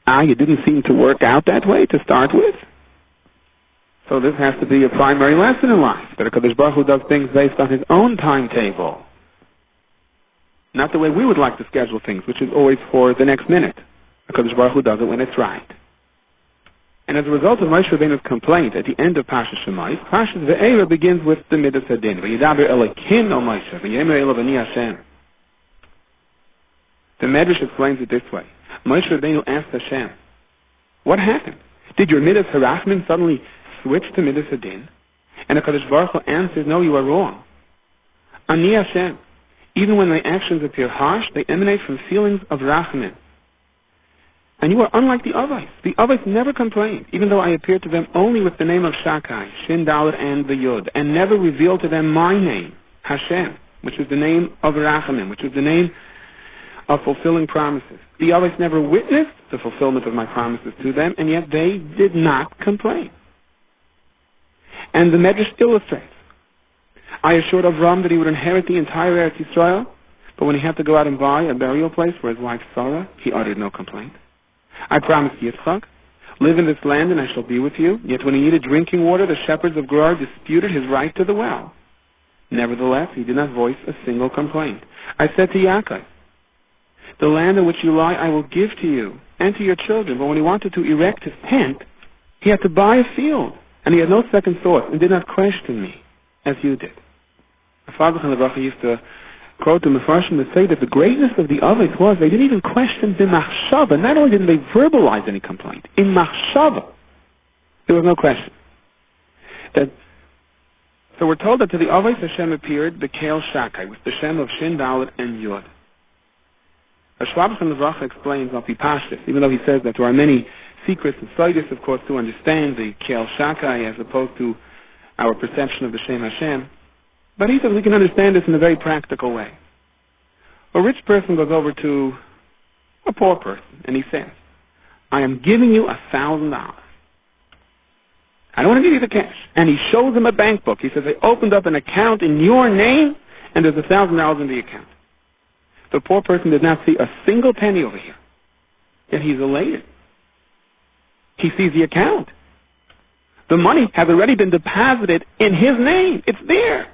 You didn't seem to work out that way to start with. So this has to be a primary lesson in life, that HaKadosh Baruch Hu does things based on his own timetable. Not the way we would like to schedule things, which is always for the next minute. HaKadosh Baruch Hu does it when it's right. And as a result of Moshe Rabbeinu's complaint at the end of Parshas Shemais, Parshas Vaeira begins with the Midas Hadin. V'yidaber Elokim o Moshe, v'yemer elo v'ni Hashem. The Medrash explains it this way. Moshe Rabbeinu asked Hashem, what happened? Did your Midas Harachmin suddenly switch to Midas Hadin? And the Kadosh Baruch Hu answers, no, you are wrong. Ani Hashem. Even when my actions appear harsh, they emanate from feelings of rachamim. And you are unlike the Avos. The Avos never complained, even though I appeared to them only with the name of Shakai, Shin Dalet and the Yud, and never revealed to them my name, Hashem, which is the name of rachamim, which is the name of fulfilling promises. The Avos never witnessed the fulfillment of my promises to them, and yet they did not complain. And the Medrash illustrates. I assured Avram that he would inherit the entire Eretz Yisrael, but when he had to go out and buy a burial place for his wife Sarah, he uttered no complaint. I promised Yitzchak, live in this land and I shall be with you. Yet when he needed drinking water, the shepherds of Gerar disputed his right to the well. Nevertheless, he did not voice a single complaint. I said to Yaakov, the land in which you lie I will give to you and to your children. But when he wanted to erect his tent, he had to buy a field, and he had no second thought and did not question me, as you did. My father used to quote the Mefarshim and say that the greatness of the Avos was they didn't even question the machshava. Not only didn't they verbalize any complaint, in machshava there was no question. So we're told that to the Avos Hashem appeared the Kale Shakai with the Shem of Shin Dalet and Yud. The Shwab from the Zach explains Al Pashtus, even though he says that there are many secrets and slides, of course, to understand the Kale Shakai as opposed to our perception of the Shem Hashem. But he says we can understand this in a very practical way. A rich person goes over to a poor person and he says, I am giving you $1,000. I don't want to give you the cash. And he shows him a bank book. He says, I opened up an account in your name and there's $1,000 in the account. The poor person did not see a single penny over here. Yet he's elated. He sees the account. The money has already been deposited in his name. It's there.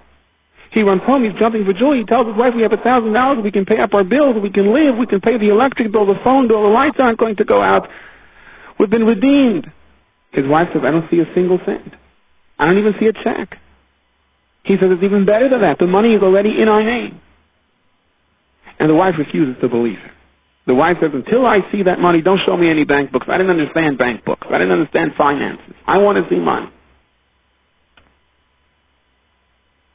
He runs home, he's jumping for joy. He tells his wife, we have $1,000, we can pay up our bills, we can live, we can pay the electric bill, the phone bill, the lights aren't going to go out. We've been redeemed. His wife says, I don't see a single cent. I don't even see a check. He says, it's even better than that. The money is already in our name. And the wife refuses to believe him. The wife says, until I see that money, don't show me any bank books. I didn't understand bank books. I didn't understand finances. I want to see money.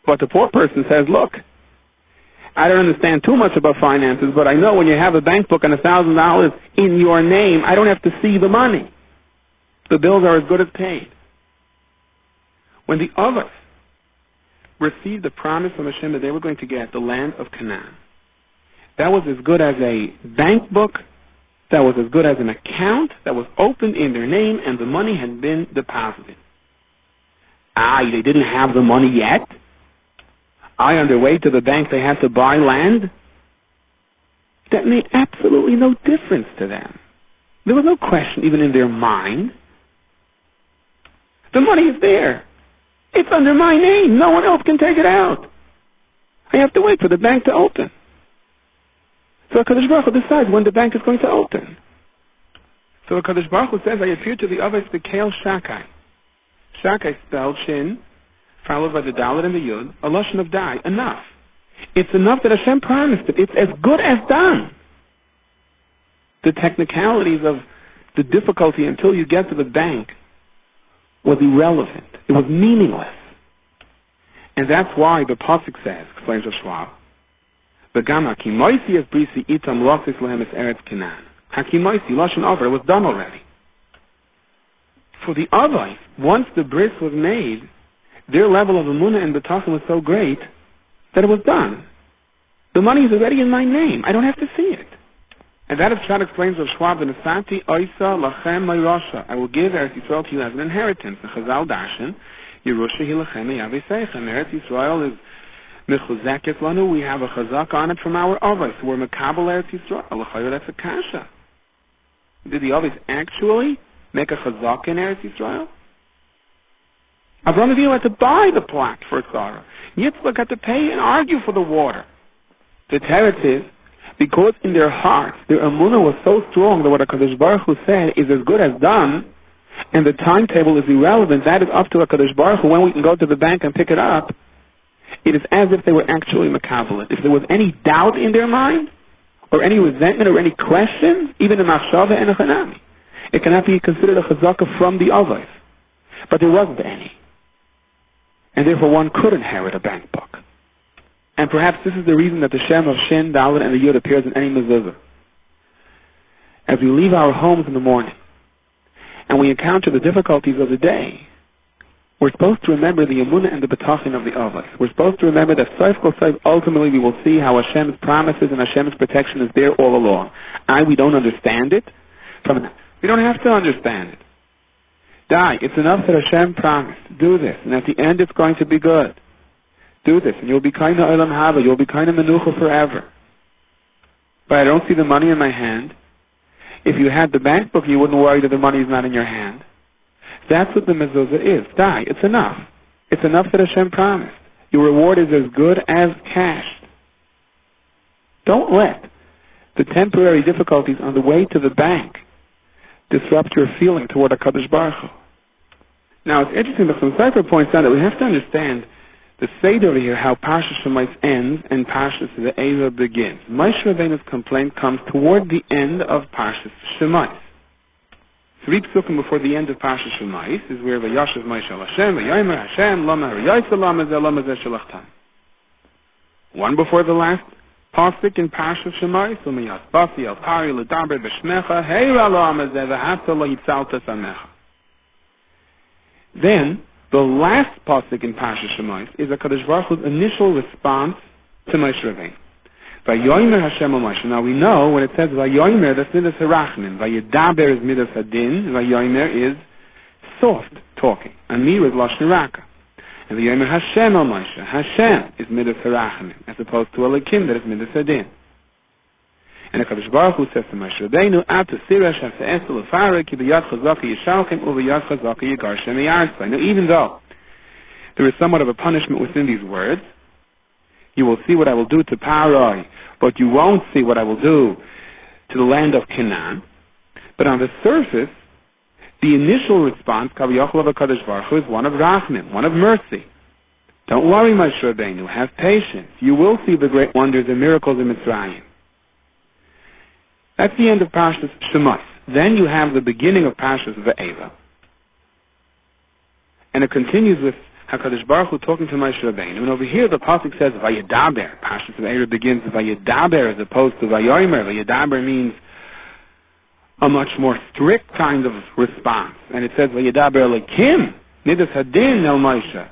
But the poor person says, look, I don't understand too much about finances, but I know when you have a bank book and $1,000 in your name, I don't have to see the money. The bills are as good as paid. When the others received the promise from Hashem that they were going to get the land of Canaan, that was as good as a bank book, that was as good as an account that was opened in their name and the money had been deposited. They didn't have the money yet? On their way to the bank they had to buy land? That made absolutely no difference to them. There was no question even in their mind. The money is there. It's under my name. No one else can take it out. I have to wait for the bank to open. So HaKadosh Baruch Hu decides when the bank is going to open. So HaKadosh Baruch Hu says, I appear to the Avos the Kale Shakai. Shakai spelled Shin, followed by the Dalet and the Yud, a lashon of die, enough. It's enough that Hashem promised it. It's as good as done. The technicalities of the difficulty until you get to the bank was irrelevant. It was meaningless. And that's why the Pasuk says, explains Rav Schwab, Begam hakimoisi es brisi itam losis lehem es eretz Canaan. Hakimoisi, lashon over, it was done already. For the Avos, once the bris was made, their level of emunah and betachon was so great that it was done. The money is already in my name. I don't have to see it. And that is Pshat explains of Schwab, the Nesati Oisa Lachem Mayrosha. I will give Eretz Yisrael to you as an inheritance. The Chazal Darshan, Yerusha Hilachem Yavisechem. Eretz Yisrael is Mechuzeket Lanu. We have a Chazak on it from our Avos. So we're Mekabel Eretz Yisrael. L'chayr, that's a kasha. Did the Avos actually make a Chazak in Eretz Yisrael? Avraham Avinu had to buy the plot for Sarah. Yitzchak had to pay and argue for the water. The teretz is, because in their hearts, their emunah was so strong that what HaKadosh Baruch Hu said is as good as done, and the timetable is irrelevant, that is up to HaKadosh Baruch Hu when we can go to the bank and pick it up. It is as if they were actually makabelit. If there was any doubt in their mind, or any resentment, or any question, even a machshava and a chanami, it cannot be considered a chazaka from the Avos. But there wasn't any. and therefore one could inherit a bank book. And perhaps this is the reason that the Shem of Shin, Dalet, and the Yud appears in any mezuzah. As we leave our homes in the morning, and we encounter the difficulties of the day, we're supposed to remember the emunah and the betachin of the Avos. We're supposed to remember that Sof Kol Sof, ultimately we will see how Hashem's promises and Hashem's protection is there all along. We don't understand it. We don't have to understand it. It's enough that Hashem promised. Do this, and at the end it's going to be good. Do this, and you'll be kind of olam haba. You'll be kind of menucha forever. But I don't see the money in my hand. If you had the bank book, you wouldn't worry that the money is not in your hand. That's what the mezuzah is. It's enough. It's enough that Hashem promised. Your reward is as good as cash. Don't let the temporary difficulties on the way to the bank disrupt your feeling toward HaKadosh Baruch Hu. Now, it's interesting that some Sefer points out that we have to understand the Seder over here, how Parshas Shemais ends and Parshas vaeira begins. Moshe Rabbeinu's complaint comes toward the end of Parshas Shemais. 3 psukim before the end of Parshas Shemais is where Vayashav Moshe al Hashem, Vayomer Hashem, Lama Hariyaysa Lama Zeh Lama Zeh Shalachtan. One before the last pasuk in Parshas Shemais, Umayas Basi Al Pari L'Daber B'Shmecha, Heira Lama Zeh V'Hafta Lo Yitzalta Samecha. Then, the last pasuk in Parshas Shemais is HaKadosh Baruch Hu's initial response to Moshe Rabbeinu. Vayomer Hashem al Moshe. Now we know when it says Vayomer, that's midas harachmin. Vayedaber is midas hadin. Vayomer is soft talking. Amir is lashon raka. And Vayomer Hashem al Moshe. Hashem is midas harachmin, as opposed to Elikim that is midas hadin. And HaKadosh Baruch Hu says to Moshe Rabbeinu, At Sirash HaSe'esu L'Fara Ki B'yad Chazaka Yishalchem U'B'yad Chazaka Yigarshem Yarsai. Now even though there is somewhat of a punishment within these words, you will see what I will do to Paroi, but you won't see what I will do to the land of Canaan. But on the surface, the initial response, Kaviyachol of HaKadosh Baruch Hu, is one of Rachmim, one of mercy. Don't worry, Moshe Rabbeinu, have patience. You will see the great wonders and miracles in Mitzrayim. That's the end of Parshas Shemais. Then you have the beginning of Parshas vaeira. And it continues with HaKadosh Baruch Hu talking to Moshe Rabbeinu. And over here the pasuk says Vayedaber. Parshas vaeira begins with Vayedaber as opposed to Vayomer. Vayedaber means a much more strict kind of response. And it says Vayedaber Elikim, Midas Hadin El Moshe.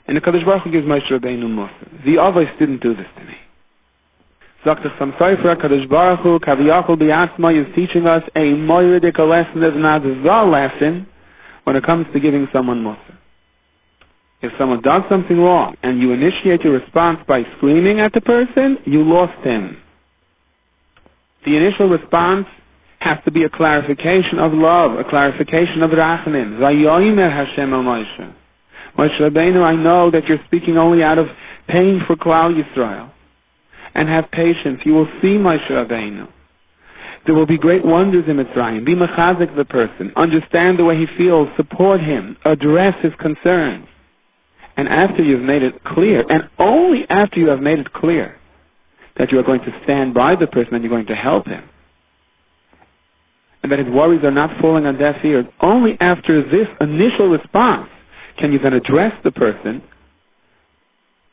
And the HaKadosh Baruch Hu gives Moshe Rabbeinu Musa. The Avos didn't do this to me. Some Sefer HaKadosh Baruch Hu, Kaviyachol B'Yatzma, is teaching us a moiridik lesson that's not the lesson when it comes to giving someone Musa. If someone does something wrong and you initiate your response by screaming at the person, you lost him. The initial response has to be a clarification of love, a clarification of Rachmanim. Vayomer Hashem al Moshe. Moshe Rabbeinu, I know that you're speaking only out of pain for Klal Yisrael. And have patience. You will see Moshe Rabbeinu. There will be great wonders in Mitzrayim. Be mechazik the person. Understand the way he feels. Support him. Address his concerns. And after you've made it clear, and only after you have made it clear that you are going to stand by the person and you're going to help him, and that his worries are not falling on deaf ears, only after this initial response can you then address the person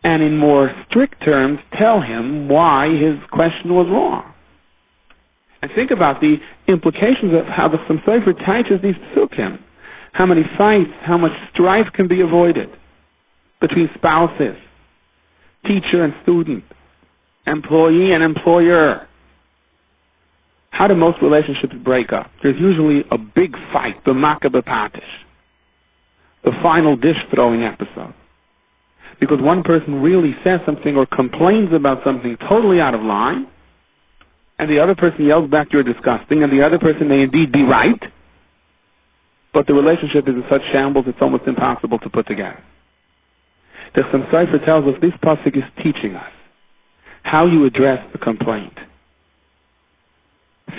and in more strict terms tell him why his question was wrong. And think about the implications of how the Chassam Sofer teaches these psukim. How many fights, how much strife can be avoided between spouses, teacher and student, employee and employer. How do most relationships break up? There's usually a big fight, the Makkah B'Patish, the final dish throwing episode. Because one person really says something or complains about something totally out of line, and the other person yells back, you're disgusting, and the other person may indeed be right, but the relationship is in such shambles it's almost impossible to put together. The Chassam Sofer tells us this pasuk is teaching us how you address the complaint.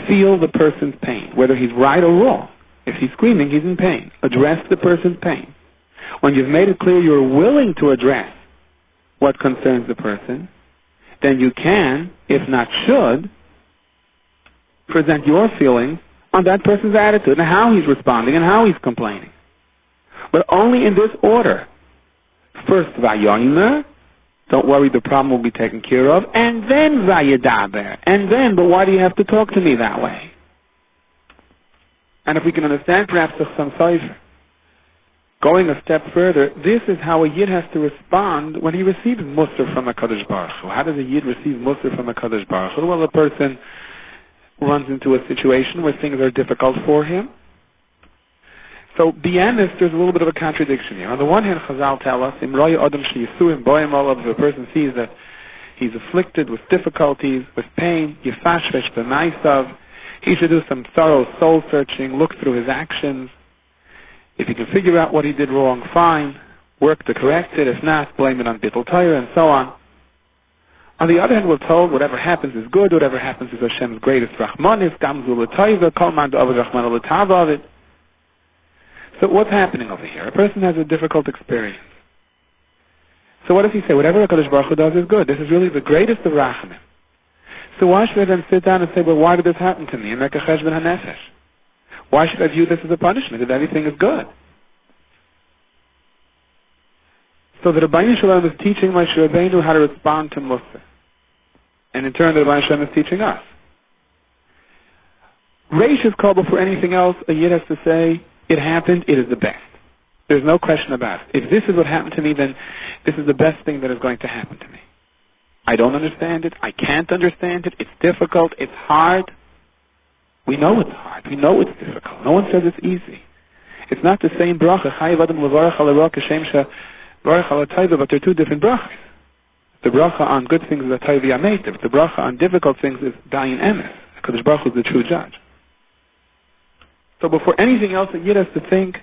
Feel the person's pain, whether he's right or wrong. If he's screaming, he's in pain. Address the person's pain. When you've made it clear you're willing to address what concerns the person, then you can, if not should, present your feelings on that person's attitude and how he's responding and how he's complaining. but only in this order. First, vayomer, don't worry, the problem will be taken care of, and then vayedaber, and then, but why do you have to talk to me that way? And if we can understand perhaps the some cipher, going a step further, this is how a Yid has to respond when he receives Musar from a Kadosh Baruch Hu. How does a Yid receive Musar from a Kadosh Baruch Hu? Well, a person runs into a situation where things are difficult for him. So, be honest, there's a little bit of a contradiction here. On the one hand, Chazal tell us, if a person sees that he's afflicted with difficulties, with pain, yifashvesh b'maisav, he should do some thorough soul searching, look through his actions. If he can figure out what he did wrong, fine, work to correct it. If not, blame it on Bittul Torah and so on. On the other hand, we're told whatever happens is good, whatever happens is Hashem's greatest Rachmanis, Gamzu l'Toiva, Kol man d'Avad Rachman l'Tava. So what's happening over here? A person has a difficult experience. So what does he say? Whatever HaKadosh Baruch Hu does is good. This is really the greatest of Rachamim. So why should I then sit down and say, well, why did this happen to me? And make a cheshbon hanefesh. Why should I view this as a punishment if everything is good? So the Rabbeinu Shalom is teaching Moshe Rabbeinu how to respond to Musar. And in turn, the Rabbeinu Shalom is teaching us. Reish is called before anything else. A Yid has to say, it happened, it is the best. There's no question about it. If this is what happened to me, then this is the best thing that is going to happen to me. I don't understand it. I can't understand it. It's difficult. It's hard. We know it's hard. We know it's difficult. No one says it's easy. It's not the same bracha. But they're two different brachas. The bracha on good things is a tayvi ametiv. The bracha on difficult things is dayin emes. Because Baruch Hu is the true judge. So before anything else, a Yid has to think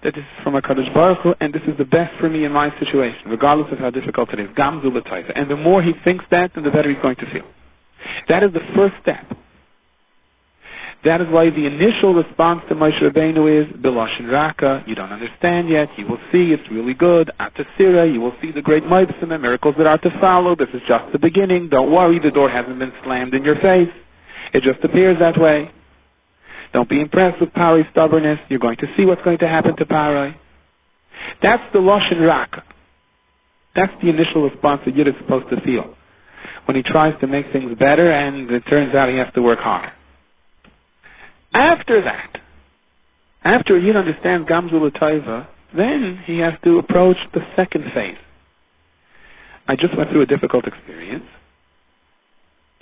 that this is from HaKadosh Baruch Hu, and this is the best for me in my situation, regardless of how difficult it is. Gamzu l'Taiva. And the more he thinks that, then the better he's going to feel. That is the first step. That is why the initial response to Moshe Rabbeinu is B'lashon Raka. You don't understand yet. You will see. It's really good. Atasira. You will see the great mitzvahs and the miracles that are to follow. This is just the beginning. Don't worry. The door hasn't been slammed in your face. It just appears that way. Don't be impressed with Parai's stubbornness. You're going to see what's going to happen to Parai. That's the Lashon Raka. That's the initial response that Yid is supposed to feel when he tries to make things better and it turns out he has to work harder. After that, after Yid understands Gamzu l'Taiva, then he has to approach the second phase. I just went through a difficult experience.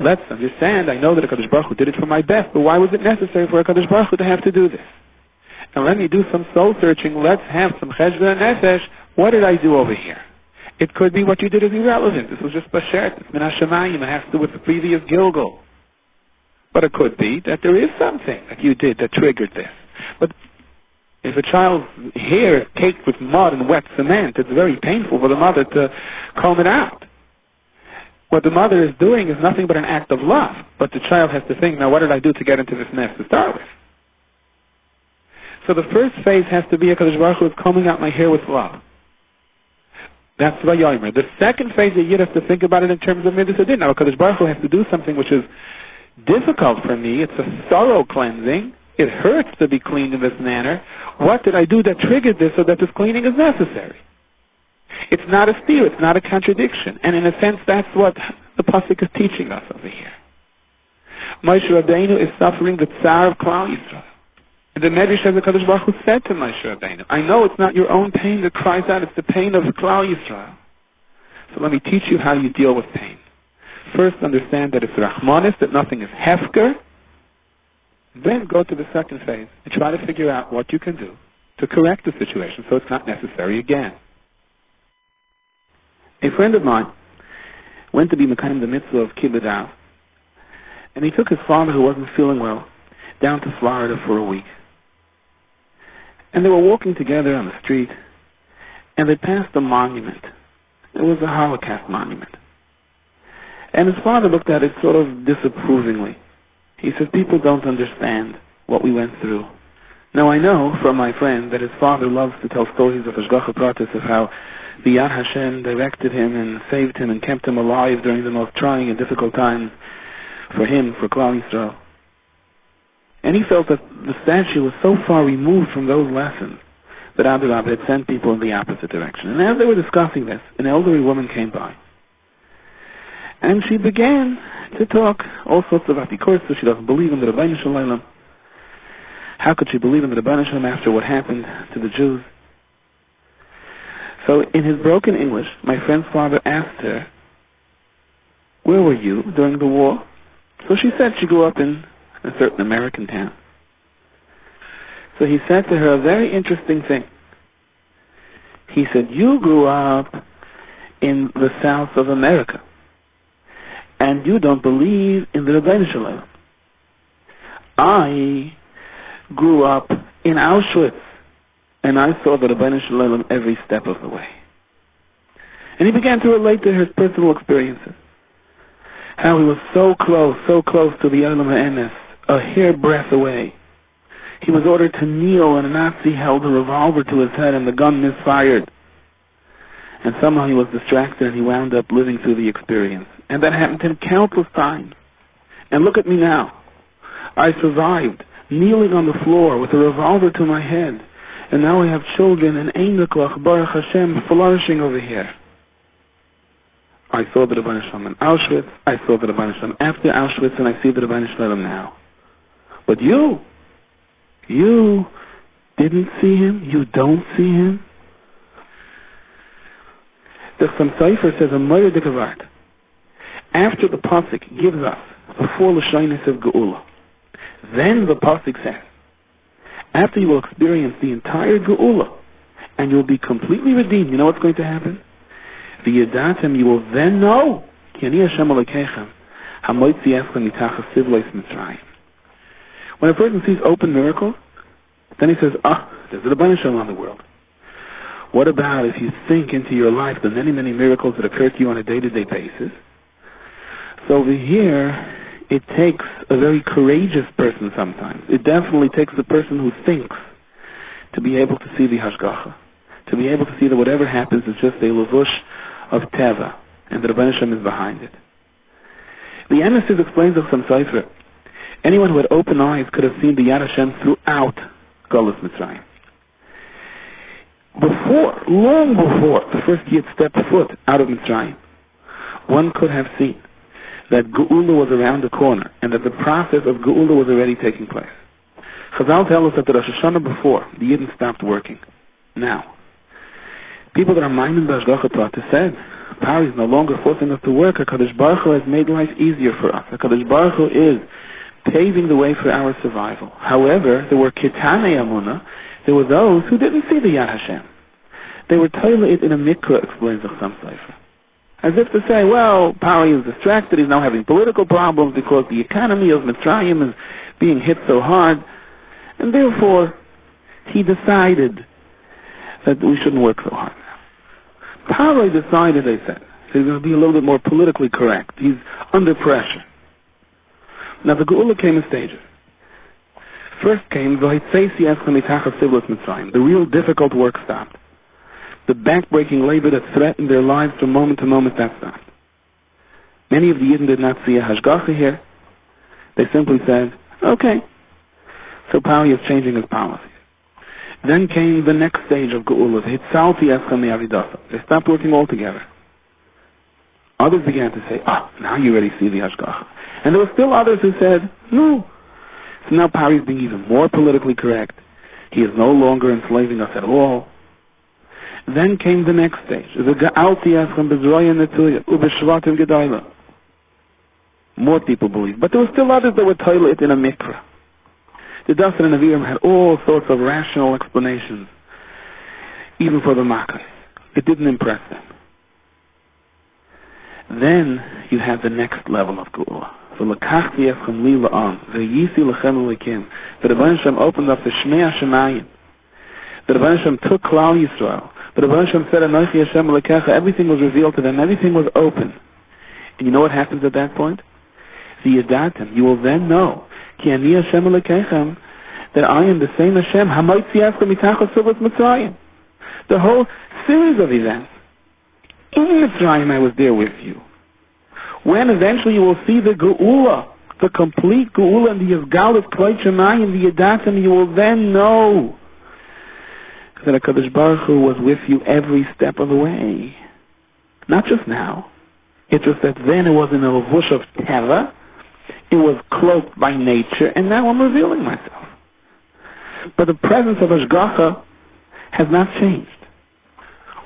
Let's understand, I know that HaKadosh Baruch Hu did it for my best, but why was it necessary for HaKadosh Baruch Hu to have to do this? And let me do some soul searching. Let's have some cheshbon nefesh. What did I do over here? It could be what you did is irrelevant. This was just bashert. It's min hashamayim. It has to do with the previous Gilgal. But it could be that there is something that you did that triggered this. But if a child's hair is caked with mud and wet cement, it's very painful for the mother to comb it out. What the mother is doing is nothing but an act of love. But the child has to think, now what did I do to get into this mess to start with? So the first phase has to be HaKadosh Baruch Hu is combing out my hair with love. That's vayomer. The second phase, the Yid has to think about it in terms of midas hadin. Now HaKadosh Baruch Hu has to do something which is difficult for me. It's a thorough cleansing. It hurts to be cleaned in this manner. What did I do that triggered this so that this cleaning is necessary? It's not a steer, it's not a contradiction. And in a sense, that's what the Pasuk is teaching us over here. Moshe Rabbeinu is suffering the tsar of Klal Yisrael. And the Medrash says HaKadosh Baruch Hu said to Moshe Rabbeinu, I know it's not your own pain that cries out, it's the pain of Klal Yisrael. So let me teach you how you deal with pain. First, understand that it's Rahmanis, that nothing is Hefker. Then go to the second phase and try to figure out what you can do to correct the situation so it's not necessary again. A friend of mine went to be Mekayim the mitzvah of Kibbutz Av, and he took his father, who wasn't feeling well, down to Florida for a week. And they were walking together on the street, and they passed a monument. It was a Holocaust monument. And his father looked at it sort of disapprovingly. He said, people don't understand what we went through. Now I know from my friend that his father loves to tell stories of Hashgacha Pratis, of how the Yad Hashem directed him and saved him and kept him alive during the most trying and difficult times for him, for Klal Yisrael. And he felt that the statue was so far removed from those lessons But Abraham had sent people in the opposite direction. And as they were discussing this, an elderly woman came by. And she began to talk all sorts of apikoros, so she doesn't believe in the Rebbeinu Shalom. How could she believe in the Rebbeinu Shalom after what happened to the Jews? So in his broken English, my friend's father asked her, where were you during the war? So she said she grew up in a certain American town. So he said to her a very interesting thing. He said, you grew up in the south of America, and you don't believe in the Rebbeinu Shalom. I grew up in Auschwitz, and I saw the Rebbeinu Shalom every step of the way. And he began to relate to his personal experiences. How he was so close to the Olam HaEmes, a hairbreadth away. He was ordered to kneel, and a Nazi held a revolver to his head, and the gun misfired. And somehow he was distracted, and he wound up living through the experience. And that happened to him countless times. And look at me now. I survived, kneeling on the floor with a revolver to my head. And now I have children, and Ein Lekoch, Baruch Hashem, flourishing over here. I saw the Rebbeinu Shalom in Auschwitz, I saw the Rebbeinu Shalom after Auschwitz, and I see the Rebbeinu Shalom now. But you didn't see him, you don't see him. The Chassam Sofer says a moyer dike vart. After the pasuk gives us the four lashonos of Geula, then the pasuk says, after you will experience the entire Geula, and you'll be completely redeemed, you know what's going to happen? V'yedatem, you will then know, ki ani Hashem Elokeichem, hamoitzi eschem mitachas sivlos Mitzrayim. When a person sees open miracles, then he says, there's a Rebbeinu Shalom in the world. What about if you think into your life the many, many miracles that occur to you on a day-to-day basis? So over here, it takes a very courageous person sometimes. It definitely takes the person who thinks to be able to see the hashgacha, to be able to see that whatever happens is just a levush of teva, and the Rebbeinu Shalom is behind it. The Emes explains of some Sofer. Anyone who had open eyes could have seen the Yad Hashem throughout Golus Mitzrayim. Long before the first Yid stepped foot out of Mitzrayim, one could have seen that Geula was around the corner, and that the process of Geula was already taking place. Chazal tell us that the Rosh Hashanah before, the Yidden stopped working. Now, people that are minding the Hashgacha Torah said, Pari is no longer forcing us to work. HaKadosh Baruch Hu has made life easier for us. HaKadosh Baruch Hu is paving the way for our survival. However, there were Kitane Amuna, there were those who didn't see the Yad Hashem. They were toilet in a mikra, explains the Chassam Sofer. As if to say, well, Pari is distracted, he's now having political problems because the economy of Mitzrayim is being hit so hard, and therefore he decided that we shouldn't work so hard now. Pari decided, they said, he's going to be a little bit more politically correct. He's under pressure. Now the Geula came in stages. First came the real difficult work stopped. The back-breaking labor that threatened their lives from moment to moment, that stopped. Many of the Yidden did not see a hashgacha here. They simply said, okay. So Pari is changing his policies. Then came the next stage of Geula. They stopped working altogether. Others began to say, now you already see the hashgacha. And there were still others who said, no. So now Pari is being even more politically correct. He is no longer enslaving us at all. Then came the next stage. More people believed. But there were still others that were toilet in a mikra. The Dasar and Aviram had all sorts of rational explanations, even for the Makkah. It didn't impress them. Then you had the next level of Geula. So L'kachti eschem li la'am, ve'yisi lechem l'kim. The Rebbeinu Shalom opened up the Shmei HaShemayim. The Rebbeinu Shalom took Klal Yisrael. The Rebbeinu Shalom said, Anochi Hashem Elokecha. Everything was revealed to them. Everything was open. And you know what happens at that point? V'yedatem. You will then know, Ki ani Hashem Elokeichem, that I am the same Hashem. Hamoitzi eschem mitachas sivos Mitzrayim. The whole series of events. In Mitzrayim I was there with you. When eventually you will see the Geula, the complete Geula, and the Yivgalut Klai Shemayim, the Yedatim, you will then know that HaKadosh Baruch Hu was with you every step of the way. Not just now. It's just that then it was in a levush of teva, it was cloaked by nature, and now I'm revealing myself. But the presence of Hashgacha has not changed.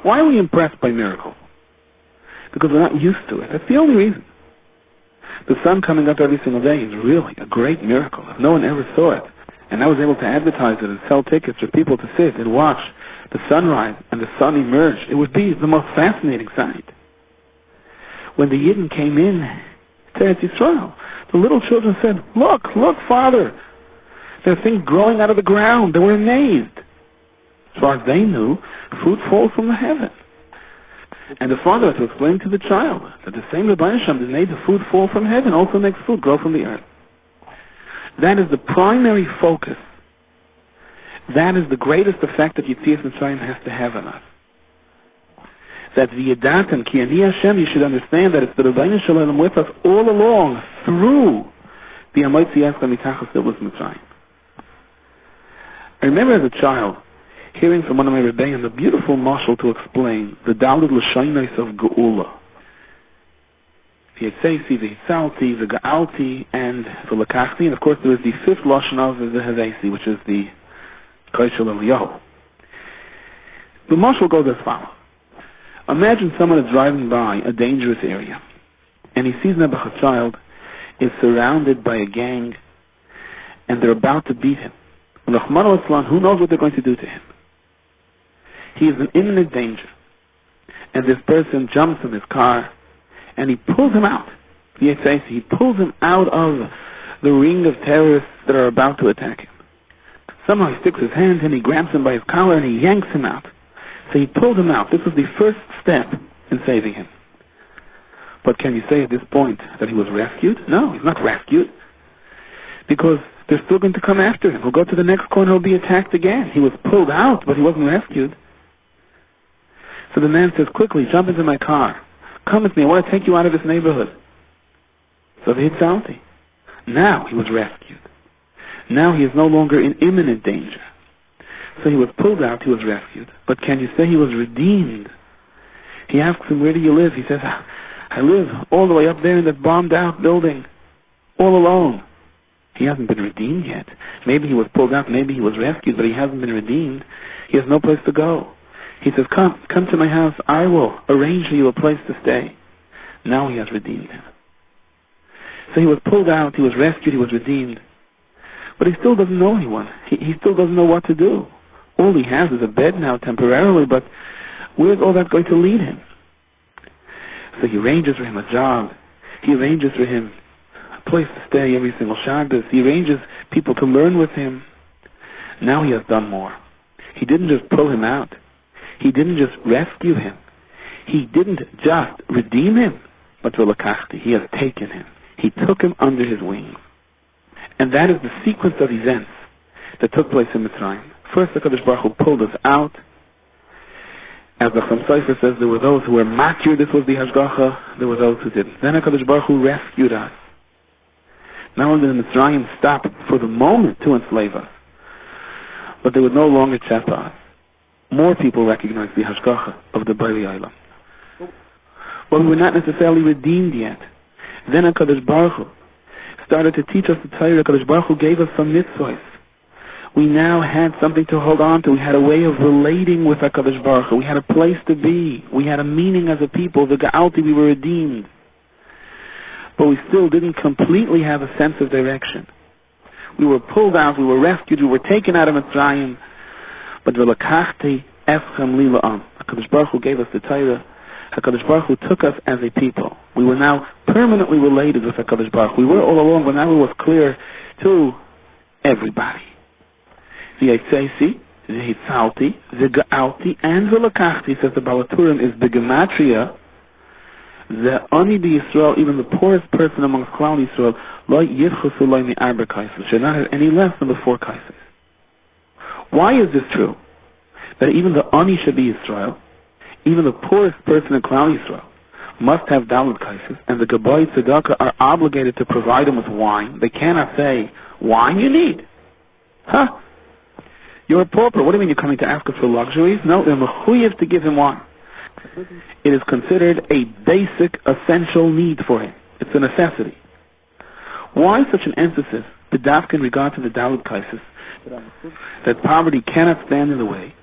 Why are we impressed by miracles? Because we're not used to it. That's the only reason. The sun coming up every single day is really a great miracle. If no one ever saw it, and I was able to advertise it and sell tickets for people to sit and watch the sunrise and the sun emerge, it would be the most fascinating sight. When the Yidden came in to Eretz Yisrael, the little children said, look, Father, there are things growing out of the ground. They were amazed. As far as they knew, food falls from the heaven. And the father had to explain to the child that the same Rebbeinu Shem that made the food fall from heaven also makes food grow from the earth. That is the primary focus. That is the greatest effect that Yetzias Mitzrayim has to have on us. That v'yadatem ki ani Hashem, you should understand that it's the Rebbeinu Shalom with us all along through the Amoitzi Eschem Mitachas Dilbus Mitzrayim. I remember as a child hearing from one of my Rebbeim the beautiful mashal to explain the Daled L'Shainos of Geula. V'yetzeisi, v'yitzalti, v'ga'alti, and v'lakachti, and of course there is the fifth Lashon of the Havesi, which is the Koshel Eliyahu. The mashal goes as follows. Imagine someone is driving by a dangerous area, and he sees Nebuchadnezzar's child is surrounded by a gang, and they're about to beat him. And Rahman al-Islam, who knows what they're going to do to him? He is in imminent danger. And this person jumps in his car, and he pulls him out. He pulls him out of the ring of terrorists that are about to attack him. Somehow he sticks his hand and he grabs him by his collar and he yanks him out. So he pulled him out. This was the first step in saving him. But can you say at this point that he was rescued? No, he's not rescued. Because they're still going to come after him. He'll go to the next corner, he'll be attacked again. He was pulled out, but he wasn't rescued. So the man says, quickly, jump into my car. Come with me, I want to take you out of this neighborhood. So they hit Salty. Now he was rescued. Now he is no longer in imminent danger. So he was pulled out, he was rescued. But can you say he was redeemed? He asks him, where do you live? He says, I live all the way up there in that bombed out building, all alone. He hasn't been redeemed yet. Maybe he was pulled out, maybe he was rescued, but he hasn't been redeemed. He has no place to go. He says, come to my house, I will arrange for you a place to stay. Now he has redeemed him. So he was pulled out, he was rescued, he was redeemed. But he still doesn't know anyone. He still doesn't know what to do. All he has is a bed now temporarily, but where's all that going to lead him? So he arranges for him a job. He arranges for him a place to stay every single Shabbos. He arranges people to learn with him. Now he has done more. He didn't just pull him out. He didn't just rescue him. He didn't just redeem him, but he has taken him. He took him under his wings. And that is the sequence of events that took place in Mitzrayim. First, the HaKadosh Baruch Hu pulled us out. As the Chaim Sofer says, there were those who were makir, this was the Hashgacha, there were those who didn't. Then HaKadosh Baruch Hu rescued us. Not only did Mitzrayim stop for the moment to enslave us, but they would no longer chat us. More people recognized the Hashgacha of the Bari Olam. But we were not necessarily redeemed yet. Then HaKadosh Baruch Hu started to teach us the Torah. HaKadosh Baruch Hu gave us some mitzvahs. We now had something to hold on to. We had a way of relating with HaKadosh Baruch Hu. We had a place to be. We had a meaning as a people. The Ga'alti, we were redeemed. But we still didn't completely have a sense of direction. We were pulled out, we were rescued, we were taken out of Mitzrayim. But v'lakachti eschem li la'am. HaKadosh Baruch Hu gave us the Torah. HaKadosh Baruch Hu took us as a people. We were now permanently related with HaKadosh Baruch Hu. We were all along, but now it was clear to everybody. The Yitzesi, the Hitzalti, the Ga'alti, and the Lakachti, says the Balaturim, is the Gematria, the Ani Bi Yisrael, even the poorest person amongst Klal Yisrael, Lo Yitchusu Lo Mi Arba Kaises, should not have any less than the 4 Kaises. Why is this true? That even the Ani should be Yisrael, even the poorest person in Klal Yisrael must have Daled Kaises, and the Gabbai Tzedakah are obligated to provide them with wine. They cannot say, wine you need. Huh? You're a pauper. What do you mean you're coming to ask us for luxuries? No, they're mechuyev to give him wine. It is considered a basic, essential need for him. It's a necessity. Why such an emphasis, b'davka, in regard to the Dalit Kaisis, that poverty cannot stand in the way?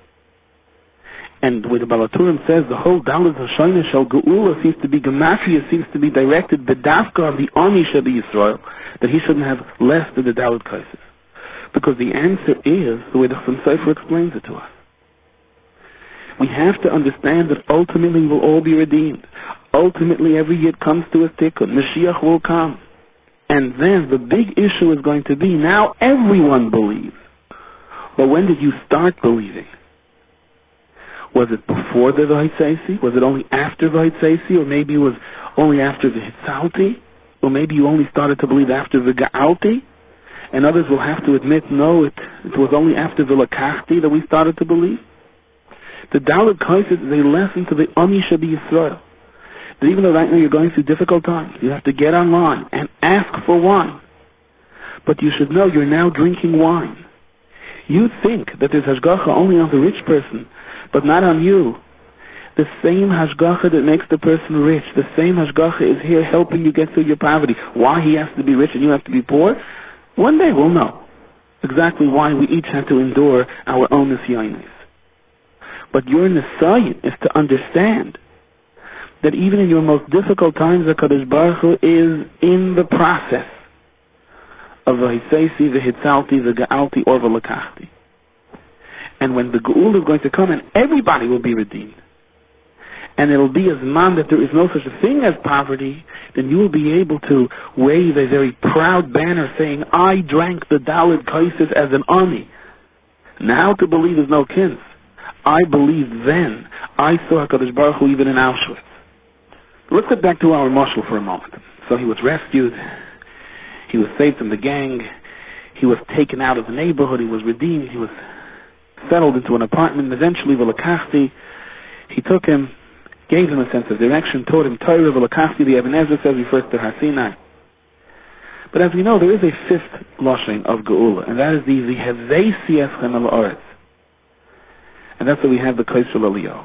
And where the Balaturim says the whole Dalit Hashoyne Shel Geula seems to be Gematria, seems to be directed b'davka of the Ani Shabi Yisrael, that he shouldn't have less than the Dalit Kaisis. Because the answer is the way the Chassam Sofer explains it to us. We have to understand that ultimately we'll all be redeemed. Ultimately every Yid comes to a tikkun. Mashiach will come. And then the big issue is going to be, now everyone believes. But when did you start believing? Was it before the Vaitzeisi? Was it only after Vaitzeisi? Or maybe it was only after the Hitzalti? Or maybe you only started to believe after the Ga'alti? And others will have to admit, no, it was only after the Lakachti that we started to believe. The Dalit Kaisis is a lesson to the Ani Shabi Yisrael. That even though right now you're going through difficult times, you have to get online and ask for wine. But you should know you're now drinking wine. You think that there's hashgacha only on the rich person, but not on you. The same hashgacha that makes the person rich, the same hashgacha is here helping you get through your poverty. Why he has to be rich and you have to be poor? One day we'll know exactly why we each have to endure our own nisyanis. But your nisayin is to understand that even in your most difficult times, HaKadosh Baruch Hu is in the process of v'hiseisi, v'hitzalti, v'ga'alti, or v'lakachti. And when the Geula is going to come and everybody will be redeemed, and it will be as man that there is no such a thing as poverty, then you will be able to wave a very proud banner saying, I drank the Dalit Kaisis as an Ani. Now to believe is no kins. I believed then. I saw HaKadosh Baruch Hu even in Auschwitz. Let's get back to our marshal for a moment. So he was rescued. He was saved from the gang. He was taken out of the neighborhood. He was redeemed. He was settled into an apartment. Eventually, V'lakachti, he took him, gave him a sense of direction, taught him Torah. V'lakachti, the Ibn Ezra says, refers to Har Sinai. But as we know, there is a fifth lashon of Geula, and that is the V'hevesi eschem al ha'aretz. And that's why we have the Kaisel Aliyah.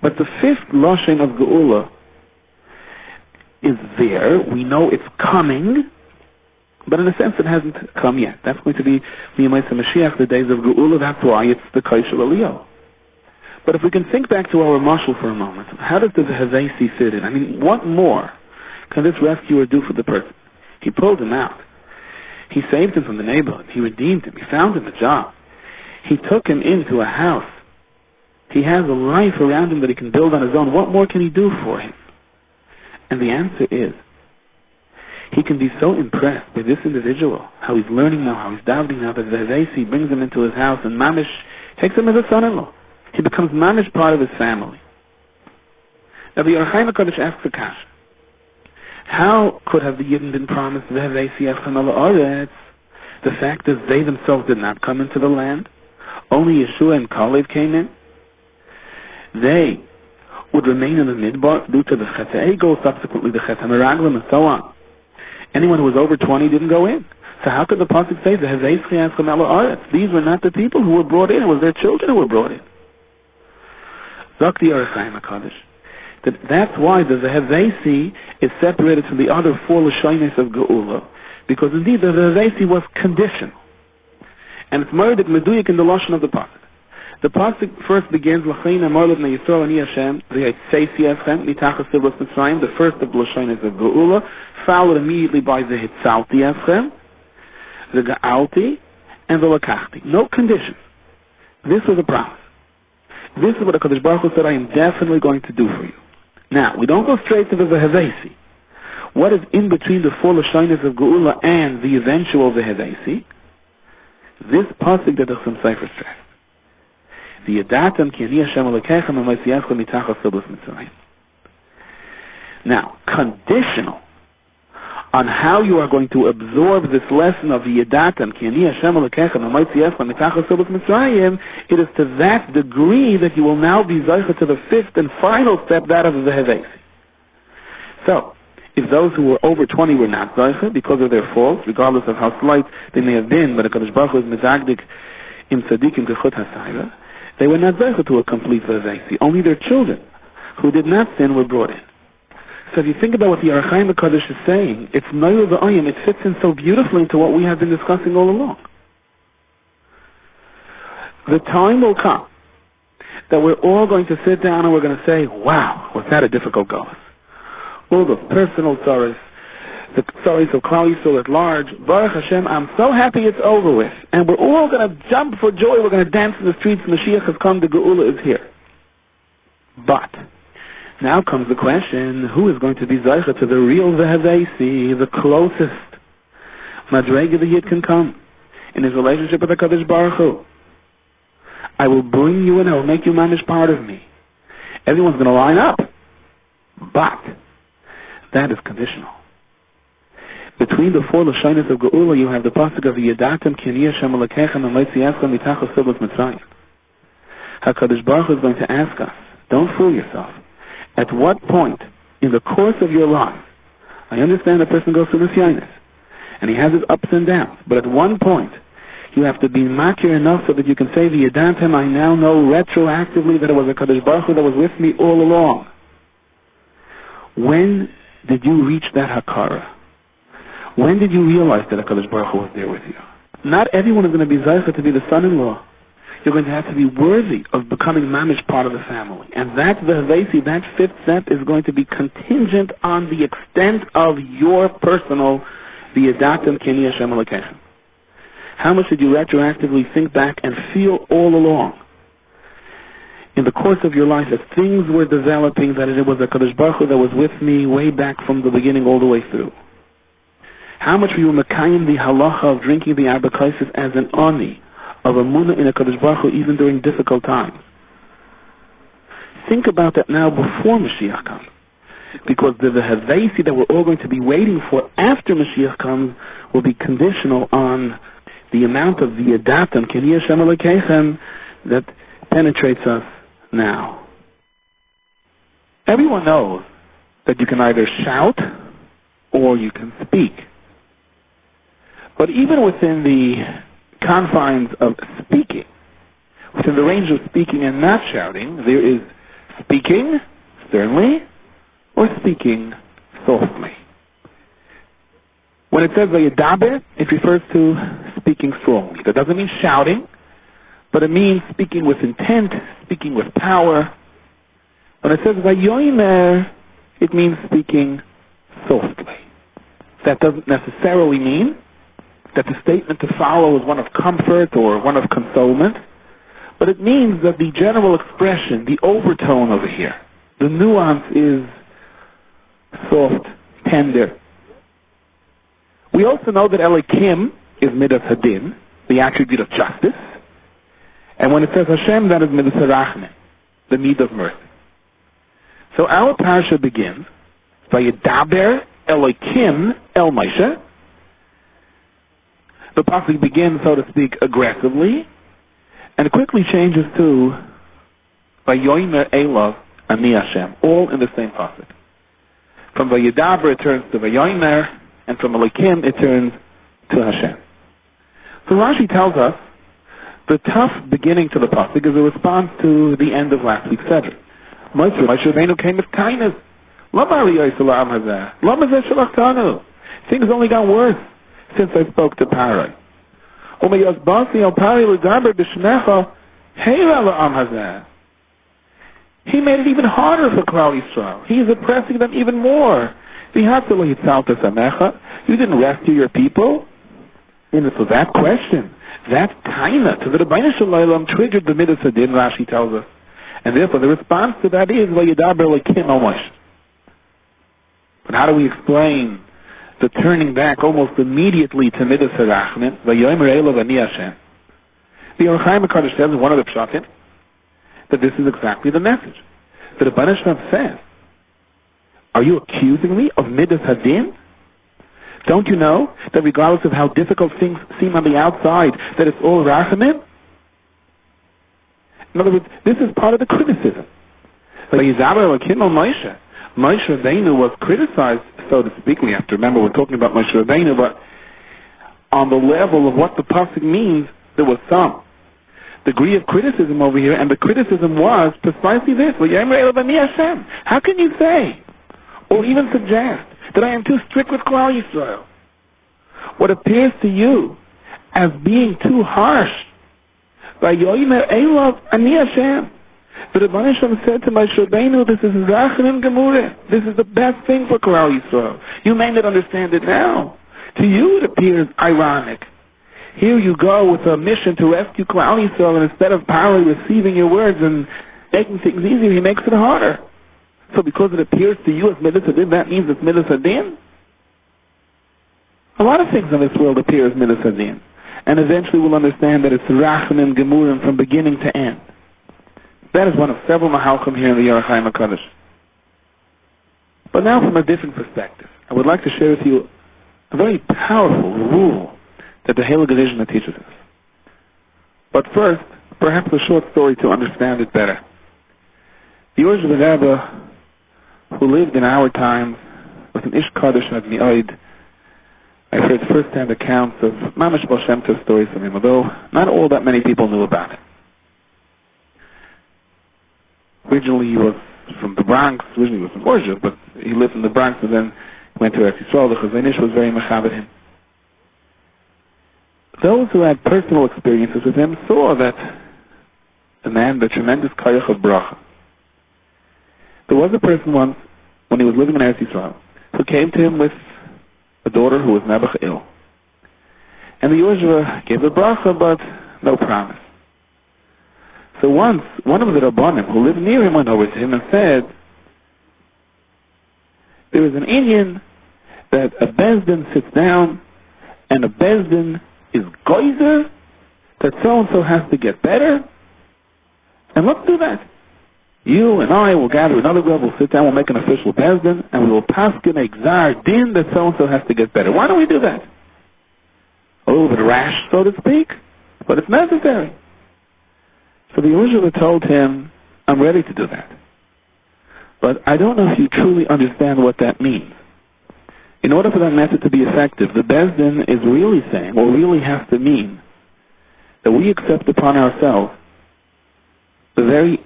But the fifth lashon of Geula is there. We know it's coming, but in a sense it hasn't come yet. That's going to be Miyamais HaMashiach, the days of Geula. That's why it's the Kaisel Aliyah. But if we can think back to our mashal for a moment, how does the V'hevesi fit in? I mean, what more can this rescuer do for the person? He pulled him out. He saved him from the neighborhood. He redeemed him. He found him a job. He took him into a house. He has a life around him that he can build on his own. What more can he do for him? And the answer is, he can be so impressed by this individual, how he's learning now, how he's davening now, that V'hevesi brings him into his house and Mamish takes him as a son-in-law. He becomes Mamish part of his family. Now the Yochaim HaKadosh asks the kasha, how could have the Yidden been promised V'hevesi eschem al ha'aretz? The fact is they themselves did not come into the land. Only Yeshua and Kalev came in. They would remain in the midbar due to the Chet HaEgel, subsequently the Chet HaMeraglim, and so on. Anyone who was over 20 didn't go in. So how could the pasuk say these were not the people who were brought in? It was their children who were brought in. Zakti Yochaim HaKadosh. That's why the V'hevesi is separated from the other four lashonos of Geula, because indeed the V'hevesi was conditional. And it's murdered meduyik in the lashon of the pasuk. The pasuk first begins L'chein amar l'bnei Yisrael ani Hashem v'hitzesi eschem mitachas sivlos Mitzrayim, the first of the lashonos of Geula, followed immediately by the hitzalti eschem, the ga'alti, and the lakachti. No conditions. This was a promise. This is what HaKadosh Baruch Hu said, I am definitely going to do for you. Now, we don't go straight to the V'hevesi. What is in between the four lashonos of Geula and the eventual V'hevesi? This pasuk that the Chassam Sofer stressed. V'yadatam ki ani Hashem Elokechem v'motziecha mitachas sivlos Mitzrayim. Now, conditional on how you are going to absorb this lesson of V'yadatam ki ani Hashem Elokechem v'motziecha mitachas sivlos Mitzrayim, it is to that degree that you will now be zeicha to the fifth and final step, that of the V'hevesi. So, if those who were over 20 were not zeicha because of their faults, regardless of how slight they may have been, but HaKadosh Baruch Hu is mezagdik in tzaddikim kechut hasayra, they were not zeicha to a complete vaeira. Only their children, who did not sin, were brought in. So if you think about what the Ohr HaChaim HaKadosh is saying, it's noyel v'ayim. It fits in so beautifully into what we have been discussing all along. The time will come that we're all going to sit down and we're going to say, wow, was that a difficult goal? All the personal sorrows, the sorrows of Klal Yisrael at large, Baruch Hashem, I'm so happy it's over with. And we're all going to jump for joy, we're going to dance in the streets, Mashiach has come, the Geula is here. But now comes the question, who is going to be Zeicha to the real Vehevesi, the closest Madrega the Yid can come in his relationship with the HaKadosh Baruch Hu? I will bring you in, I will make you mamish part of me. Everyone's going to line up. But that is conditional. Between the four Lashonos of Geula, you have the pasuk of Yadatem K'ani Hashem Elokechem and Leitzi Eschem Mitachas Siblas Mitzrayim. HaKadosh Baruch Hu is going to ask us, don't fool yourself. At what point in the course of your life, I understand a person goes through Nisyanis, and he has his ups and downs, but at one point, you have to be makir enough so that you can say, V'yadatem, I now know retroactively that it was a HaKadosh Baruch Hu that was with me all along. When did you reach that hakara? When did you realize that HaKadosh Baruch Hu was there with you? Not everyone is going to be zeicha to be the son-in-law. You're going to have to be worthy of becoming mamish part of the family. And that vehevesi, that fifth step, is going to be contingent on the extent of your personal V'yadatem K'ani Hashem Elokechem. How much did you retroactively think back and feel all along in the course of your life as things were developing that it was a HaKadosh Baruch Hu that was with me way back from the beginning all the way through? How much were you mekayim the halacha of drinking the arba kaisis as an ani of emunah in a HaKadosh Baruch Hu even during difficult times? Think about that now before Mashiach comes. Because the vehevesi that we're all going to be waiting for after Mashiach comes will be conditional on the amount of V'yadatem K'ani Hashem Elokechem that penetrates us now. Everyone knows that you can either shout or you can speak. But even within the confines of speaking, within the range of speaking and not shouting, there is speaking sternly or speaking softly. When it says Vayedaber, it refers to speaking strongly. That doesn't mean shouting, but it means speaking with intent, speaking with power. When it says Vayomer, it means speaking softly. That doesn't necessarily mean that the statement to follow is one of comfort or one of consolement, but it means that the general expression, the overtone over here, the nuance is soft, tender. We also know that Elokim is Midas Hadin, the attribute of justice. And when it says Hashem, that is Midas Harachmin, the need of mercy. So our parasha begins, Vayedaber Elokim El Moshe. The pasuk begins, so to speak, aggressively, and quickly changes to Vayomer Elav Ani Hashem, all in the same pasuk. From Vayedaber it turns to Vayomer, and from Elokim it turns to Hashem. So Rashi tells us the tough beginning to the pasuk is a response to the end of last week's Sedra. Moshe Rabbeinu came with kindness. Things only got worse since I spoke to Parai. He made it even harder for Klal Yisrael. He is oppressing them even more. You didn't rescue your people? And so that question, that taina to the Rebbeinu Shalom triggered the Midas Hadin, Rashi tells us. And therefore the response to that is Vayedaber Elokim El Moshe. But how do we explain the turning back almost immediately to Midas Harachmin, Vayomer Elav Ani Hashem? The Ohr HaChaim HaKadosh says in one of the pshatim that this is exactly the message. The Rebbeinu Shalom says, are you accusing me of Midas Hadin? Don't you know that regardless of how difficult things seem on the outside, that it's all Rachamim? In other words, this is part of the criticism. Moshe Rabbeinu was criticized, so to speak. We have to remember we're talking about Moshe Rabbeinu, but on the level of what the pasuk means, there was some degree of criticism over here, and the criticism was precisely this: how can you say, or even suggest, that I am too strict with Klal Yisrael? What appears to you as being too harsh, by Yoimer Elov Ani Hashem, the Rebbeinu Shem said to Moshe Rabbeinu, this is Rachamim Gemurah. This is the best thing for Klal Yisrael. You may not understand it now. To you it appears ironic. Here you go with a mission to rescue Klal Yisrael, and instead of Paro receiving your words and making things easier, he makes it harder. So because it appears to you as Midas Adin, that means it's Midas Adin? A lot of things in this world appear as Midas Adin. And eventually we'll understand that it's Rachamim Gemurim from beginning to end. That is one of several Mahalchim here in the Yoreh Chaim HaKadosh. But now from a different perspective, I would like to share with you a very powerful rule that the Heilige Vishna teaches us. But first, perhaps a short story to understand it better. The Urj Rebbe, who lived in our times, was an Ish Kaddish Ad Mi'od. I've heard first-hand accounts of Mamash Baal Shem Tov stories from him, although not all that many people knew about it. Originally he was from the Bronx, originally he was from Orzhev, but he lived in the Bronx and then went to Eretz Yisrael. The Chazon Ish was very mechaber him. Those who had personal experiences with him saw that the man, the tremendous koyach of bracha. There was a person once, when he was living in Eretz Yisrael, who came to him with a daughter who was nebuch ill. And the Yeshua gave the bracha, but no promise. So once, one of the Rabbanim who lived near him went over to him and said, there is an Indian that a Bezdin sits down, and a Bezdin is geyser, that so-and-so has to get better, and let's do that. You and I will gather another group, we'll sit down, we'll make an official Bezdin, and we will paskin a gzar din that so-and-so has to get better. Why don't we do that? A little bit rash, so to speak, but it's necessary. So the Yeshua told him, I'm ready to do that. But I don't know if you truly understand what that means. In order for that method to be effective, the Bezdin is really saying, or really has to mean, that we accept upon ourselves the very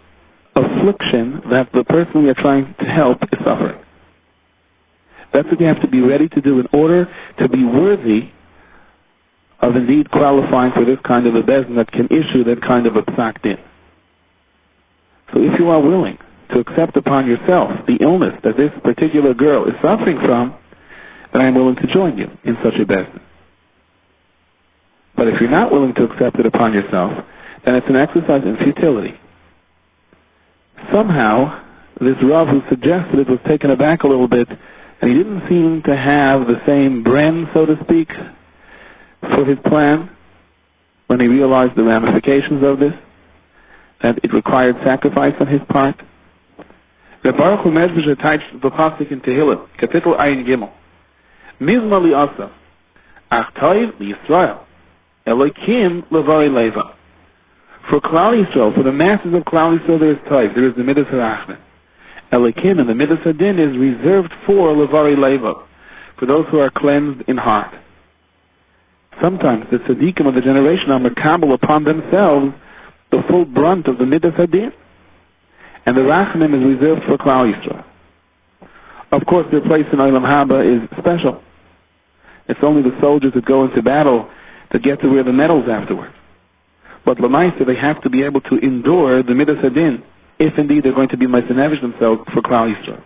affliction that the person we are trying to help is suffering. That's what you have to be ready to do in order to be worthy of indeed qualifying for this kind of a Bezdin that can issue that kind of a psak din. So if you are willing to accept upon yourself the illness that this particular girl is suffering from, then I am willing to join you in such a Bezdin. But if you're not willing to accept it upon yourself, then it's an exercise in futility. Somehow, this Rav who suggested it was taken aback a little bit, and he didn't seem to have the same bren, so to speak, for his plan when he realized the ramifications of this, that it required sacrifice on his part. The Baruch Hu Medrash attached the pasuk in Tehillim, Kapitel Ayin Gimel. Mizma li asa, ach toiv li Yisrael, Elokim levari leva. For Klal Yisrael, for the masses of Klal Yisrael, there is toiv, there is the Midas HaRachman. Elokim, and the Midas Hadin is reserved for levari leva, for those who are cleansed in heart. Sometimes the tzaddikim of the generation are makabel upon themselves the full brunt of the Midas Hadin, and the Rachamim is reserved for Klal Yisrael. Of course, their place in Olam Haba is special. It's only the soldiers that go into battle that get to wear the medals afterwards. But Lamaisa, they have to be able to endure the Midas Hadin, if indeed they're going to be Meisanevish themselves for Klal Yisrael.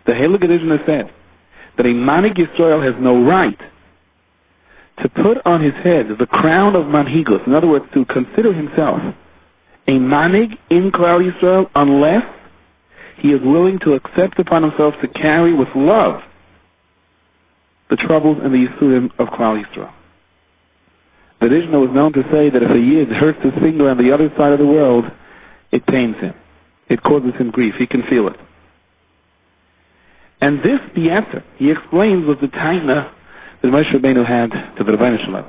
The Heilige Vishna said that a Manig Yisrael has no right to put on his head the crown of Manhigus, in other words, to consider himself a Manig in Klal Yisrael, unless he is willing to accept upon himself to carry with love the troubles and the Yisurim of Klal Yisrael. The Vishna was known to say that if a Yid hurts his finger on the other side of the world, it pains him. It causes him grief. He can feel it. And this, the answer, he explains, was the taina that Moshe Rabbeinu had to the Rebbeinu Shalom.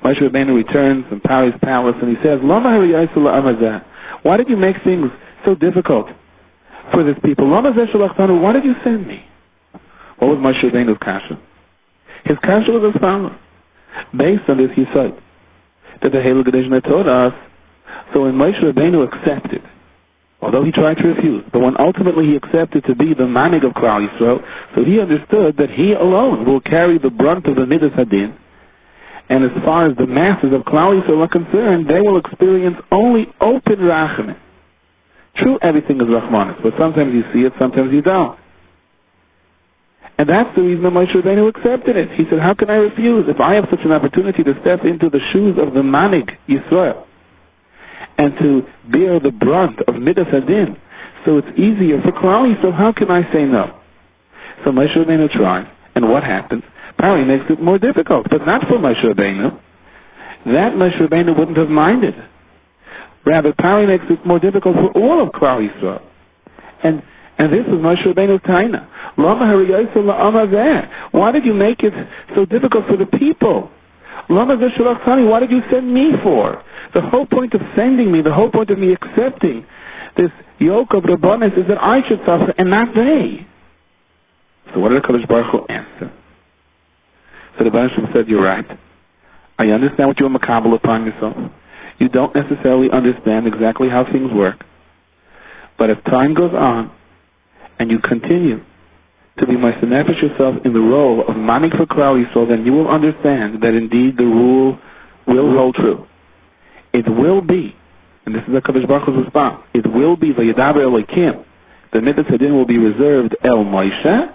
Moshe Rabbeinu returns from Paro's palace and he says, why did you make things so difficult for this people? Why did you send me? What was Moshe Rabbeinu's kasha? His kasha was as follows. Based on this, he said that the Heilige Gedishna taught us. So when Moshe Rabbeinu accepted, although he tried to refuse, but when ultimately he accepted to be the manig of Klal Yisrael, so he understood that he alone will carry the brunt of the Midas Hadin. And as far as the masses of Klal Yisrael are concerned, they will experience only open rachamim. True, everything is rachmanis, but sometimes you see it, sometimes you don't. And that's the reason that Moshe Rabbeinu accepted it. He said, how can I refuse if I have such an opportunity to step into the shoes of the manig Yisrael and to bear the brunt of Midas Hadin? So it's easier for Klal Yisrael. How can I say no? So Moshe Rabbeinu tried, and what happens? Pari makes it more difficult, but not for Moshe Rabbeinu. That Moshe Rabbeinu wouldn't have minded. Rather, Pari makes it more difficult for all of Klal Yisrael. And this is Moshe Rabbeinu's taina. Why did you make it so difficult for the people? Why did you send me for? The whole point of sending me, the whole point of me accepting this yoke of Rabbanis is that I should suffer and not they. So what did the Kadosh Baruch Hu answer? So the Baruch Hu said, you're right. I understand what you are makabel upon yourself. You don't necessarily understand exactly how things work. But as time goes on, and you continue to be Meisenefesh yourself in the role of manig for Klal Yisrael, then you will understand that indeed the rule will hold true. It will be, and this is the Kadosh Baruch Hu's response, it will be Vayedaber Elokim. The Midas Hadin will be reserved El Moshe,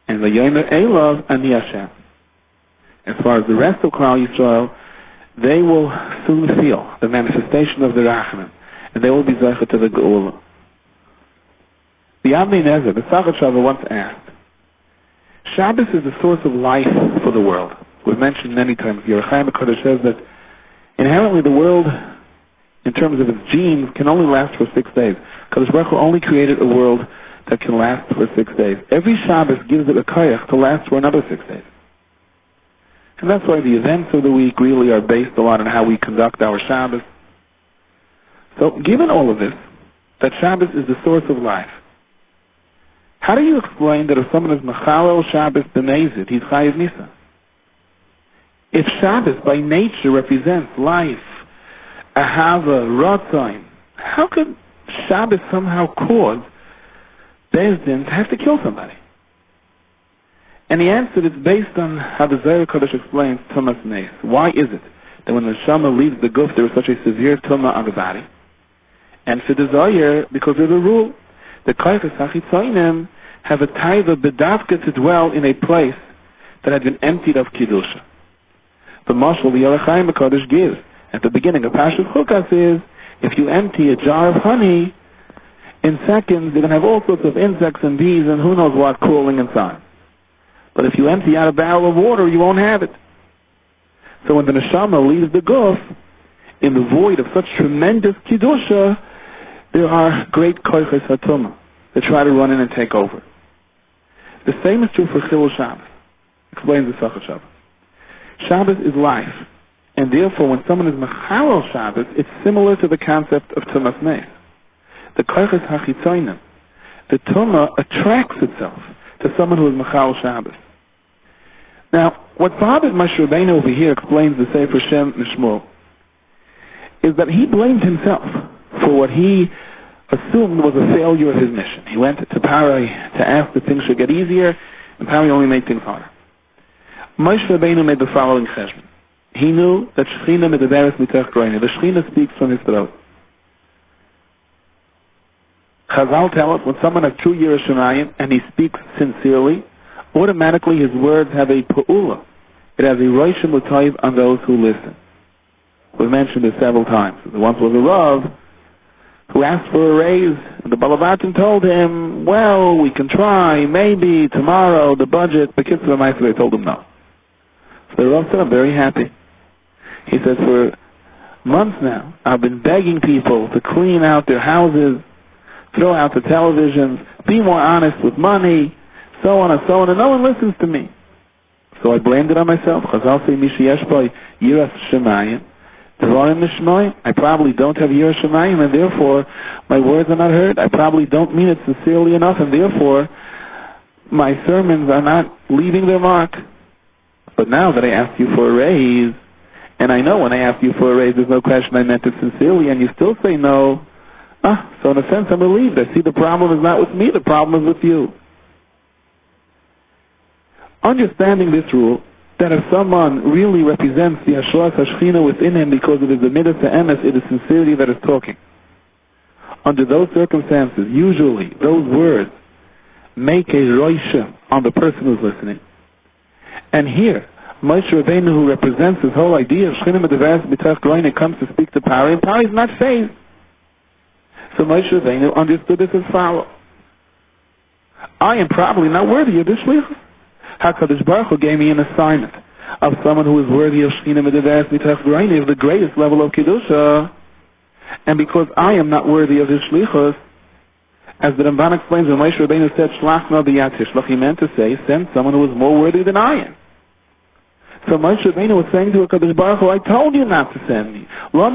and Vayomer Elov Ani Hashem. As far as the rest of Klal Yisrael, they will soon feel the manifestation of the Rachamim, and they will be Zeicha to the Geula. The Avnei Nezer, the Sachat Shavah, once asked, Shabbos is the source of life for the world. We've mentioned many times, Yerushalayim HaKadosh says that inherently the world, in terms of its genes, can only last for 6 days. Kadosh Baruch Hu only created a world that can last for 6 days. Every Shabbos gives it a koyach to last for another 6 days. And that's why the events of the week really are based a lot on how we conduct our Shabbos. So, given all of this, that Shabbos is the source of life, how do you explain that if someone is Mechalel Shabbos b'mezid, he's Chayiv Nisa? If Shabbos by nature represents life, Ahava, Ratzon, how could Shabbos somehow cause Beis Din to have to kill somebody? And the answer is based on how the Zohar Kodesh explains Tumas Meis. Why is it that when the Neshama leaves the guf there is such a severe Tumah on the body? And for the Zohar, because of the rule, the Koyches HaChitzonim have a taiva bedavka to dwell in a place that had been emptied of Kiddusha. The mashal the Yerushalayim HaKadosh gives at the beginning of Parshas Chukas is, if you empty a jar of honey, in seconds you're going to have all sorts of insects and bees and who knows what crawling inside. But if you empty out a barrel of water, you won't have it. So when the neshama leaves the guf, in the void of such tremendous Kiddusha, there are great koyches hatumah that try to run in and take over. The same is true for Chilul Shabbos. Explains the Sachat Shavah. Shabbos is life, and therefore when someone is Mechalel Shabbos, it's similar to the concept of Tumas Meis. The Koyches HaChitzonim, the Tumah attracts itself to someone who is Mechalel Shabbos. Now, what bothered Moshe Rabbeinu over here, explains the Sefer Shem Mishmur, is that he blamed himself for what he assumed was a failure of his mission. He went to Parai to ask that things should get easier, and Parai only made things harder. Moshe Rabbeinu made the following cheshbon. He knew that Shechina medaberes mitach groini. The Shechina speaks from his throat. Chazal tell us when someone has true Yiras Shamayim and he speaks sincerely, automatically his words have a pa'ula. It has a roshim l'toiv on those who listen. We've mentioned this several times. There once was a Rav who asked for a raise, and the Balavatim told him, well, we can try, maybe, tomorrow, the budget. The kids of the Meister, they told him no. So the Rav said, I'm very happy. He said, for months now, I've been begging people to clean out their houses, throw out the televisions, be more honest with money, so on and so on, and no one listens to me. So I blamed it on myself. Chazal say, Mishi Yeshboi Yiras Shemayim. I probably don't have Yiras Shamayim, and therefore my words are not heard. I probably don't mean it sincerely enough, and therefore my sermons are not leaving their mark. But now that I asked you for a raise, And I know when I ask you for a raise, there's no question I meant it sincerely, and you still say no. So in a sense, I'm relieved. I see the problem is not with me, the problem is with you. Understanding this rule, that if someone really represents the Ashras HaShechina within him because it is the midas ha'emes, it is sincerity that is talking. Under those circumstances, usually, those words make a roisha on the person who's listening. And here, Moshe Rabbeinu, who represents this whole idea of Shechina Medaveres B'tach Groin, comes to speak to Pari, and Pari is not fazed. So Moshe Rabbeinu understood this as follows. I am probably not worthy of this shlichus. HaKadosh Baruch Hu gave me an assignment of someone who is worthy of Shechina Medaveres B'tach Groin, of the greatest level of Kedusha. And because I am not worthy of his shlichus, as the Ramban explains, when Moshe Rabbeinu said, Shlach na b'yad tishlach, he meant to say, send someone who is more worthy than I am. So Moshe Rabbeinu was saying to HaKadosh Baruch Hu, I told you not to send me. Why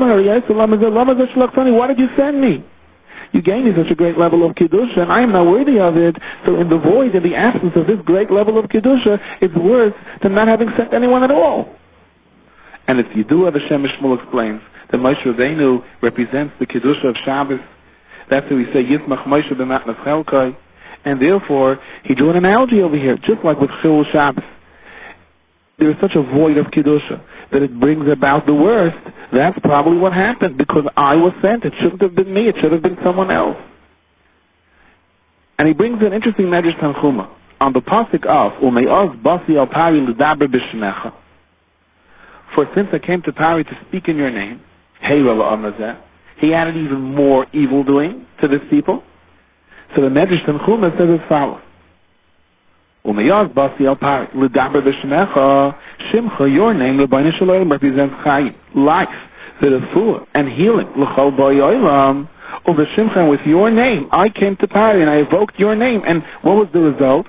did you send me? You gave me such a great level of Kedusha, and I am not worthy of it. So in the void, in the absence of this great level of Kedusha, it's worse than not having sent anyone at all. And it's Yidua, the Shem Shmuel explains, that Moshe Rabbeinu represents the Kedusha of Shabbos. That's why we say, Yismach Moshe b'matnas chelkai. And therefore, he drew an analogy over here, just like with Chilul Shabbos. There is such a void of Kedusha that it brings about the worst. That's probably what happened, because I was sent. It shouldn't have been me. It should have been someone else. And he brings an interesting Medrash Tanchuma on the pasuk of Ume'oz basi al Pari l'daber b'shemecha. For since I came to Pari to speak in your name, Heira la'amazeh, he added even more evil doing to this people. So the Medrash Tanchuma says as follows. Ume'oz basi al Pari l'daber b'shemecha. Shimcha, your name, Rabbeinu Shalom, represents Chayim, life, V'refuah, and healing. L'chol b'yoylam. Over Shimcha, with your name, I came to Pari and I evoked your name. And what was the result?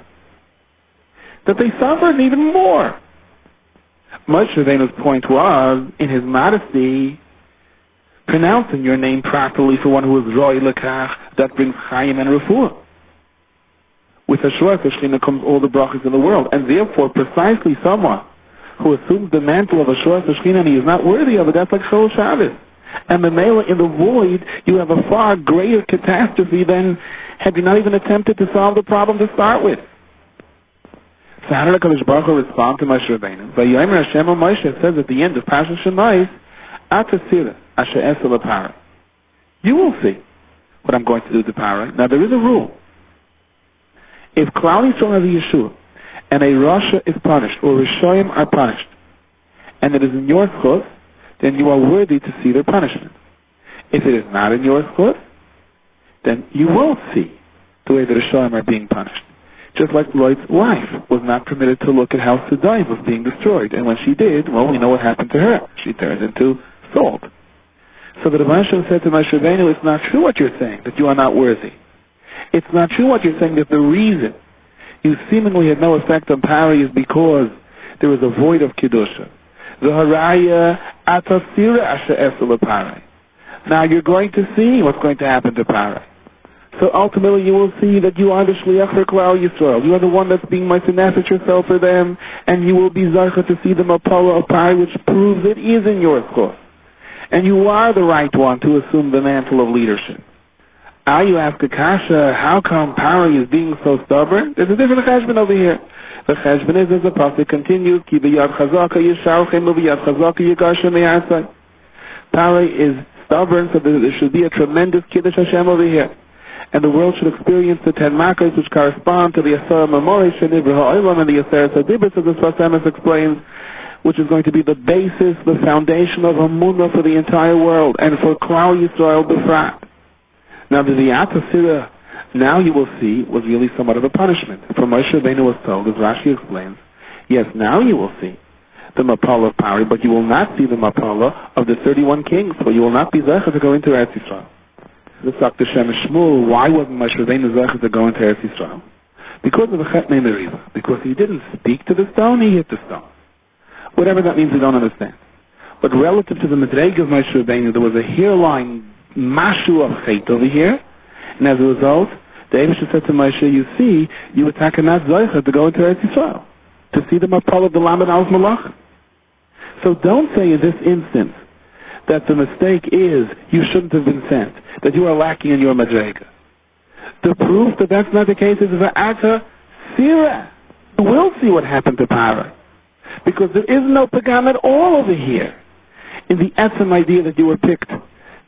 That they suffered even more. Moshe Rabbeinu's point was, in his modesty, pronouncing your name properly for one who is Roi Lekach, that brings Chayim and Refuah. With Ashras HaShechina comes all the brachas in the world, and therefore precisely someone who assumes the mantle of Ashras HaShechina and he is not worthy of it, that's like Chol Shabbos. And the Mela, in the void, you have a far greater catastrophe than had you not even attempted to solve the problem to start with. So how did HaKadosh Baruch Hu respond to Moshe Rabbeinu? Vayomer Hashem al Moshe, it says at the end of Parashat Shemais, Atasira asher esa l'Pari. You will see what I'm going to do to Pari. Now there is a rule. If Klal Yisrael has a Yeshua, and a Rasha is punished, or Rishoyim are punished, and it is in your schus, then you are worthy to see their punishment. If it is not in your schus, then you won't see the way the Rishoyim are being punished. Just like Lot's wife was not permitted to look at how Sodom was being destroyed, and when she did, well, we know what happened to her. She turned into salt. So the Rebbe Hashem said to Moshe Rabbeinu, it's not true what you're saying, that you are not worthy. It's not true what you're saying, that the reason you seemingly had no effect on Pari is because there was a void of Kedusha. The Haraya Atasira Asher Esa L'Pari. Now you're going to see what's going to happen to Pari. So ultimately you will see that you are the Shliach for Klal Yisrael. You are the one that's being Meisenefet yourself for them, and you will be Zarcha to see the Mapala of Pari, which proves it is in your schos. And you are the right one to assume the mantle of leadership. You ask Akasha, how come Pari is being so stubborn? There's a different cheshbon over here. The cheshbon is, as the pasuk continues, Ki b'yad chazaka yisharchem b'yad chazaka yigarshem me'asai. Pari is stubborn, so there should be a tremendous Kiddush Hashem over here. And the world should experience the 10 makkos which correspond to the Asara Memori Shenivra Ha'olam and the Asara Sadibus, as the Sfas Emes explains, which is going to be the basis, the foundation of Amunah for the entire world, and for Klal Yisrael B'frat. Now the Atasira, now you will see, was really somewhat of a punishment. For Moshe Rabbeinu was told, as Rashi explains, yes, now you will see the Mapala of Pari, but you will not see the Mapala of the 31 kings, for you will not be Zecha to go into Eretz Yisrael. The Dr. Shem Shmuel, why wasn't Moshe Rabbeinu Zecha to go into Eretz Yisrael? Because of the Chet Me'eriva. Because he didn't speak to the stone, he hit the stone. Whatever that means, we don't understand. But relative to the Medreg of Moshe Rabbeinu, there was a hairline mashu of Chet over here, and as a result, the Eibusha said to Moshe, you see, you attack a not Zecha to go into Eretz Yisrael, to see the Mapal of the Lamed Alf Malach. So don't say in this instance that the mistake is you shouldn't have been sent, that you are lacking in your madrega. The proof that that's not the case is va'ata sira. You will see what happened to Para. Because there is no pagam at all over here in the etzem idea that you were picked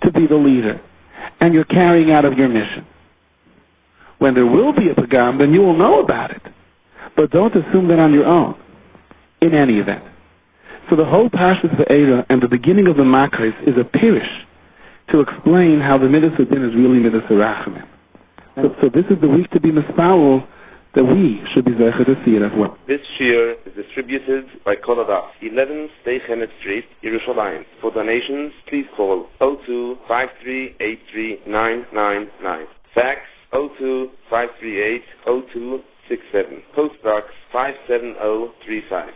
to be the leader and you're carrying out of your mission. When there will be a pagam, then you will know about it. But don't assume that on your own, in any event. So the whole Parshas Vaeira and the beginning of the Makris is a pirish to explain how the Midas Hadin is really Midas Harachamim. So this is the week to be mispawel, that we should be zeicher to see it as well. This shiur is distributed by Koladas, 11 Stay Chenet Street, Yerushalayim. For donations, please call 02-5383-999. Fax 02-538-0267. Post Box 57035.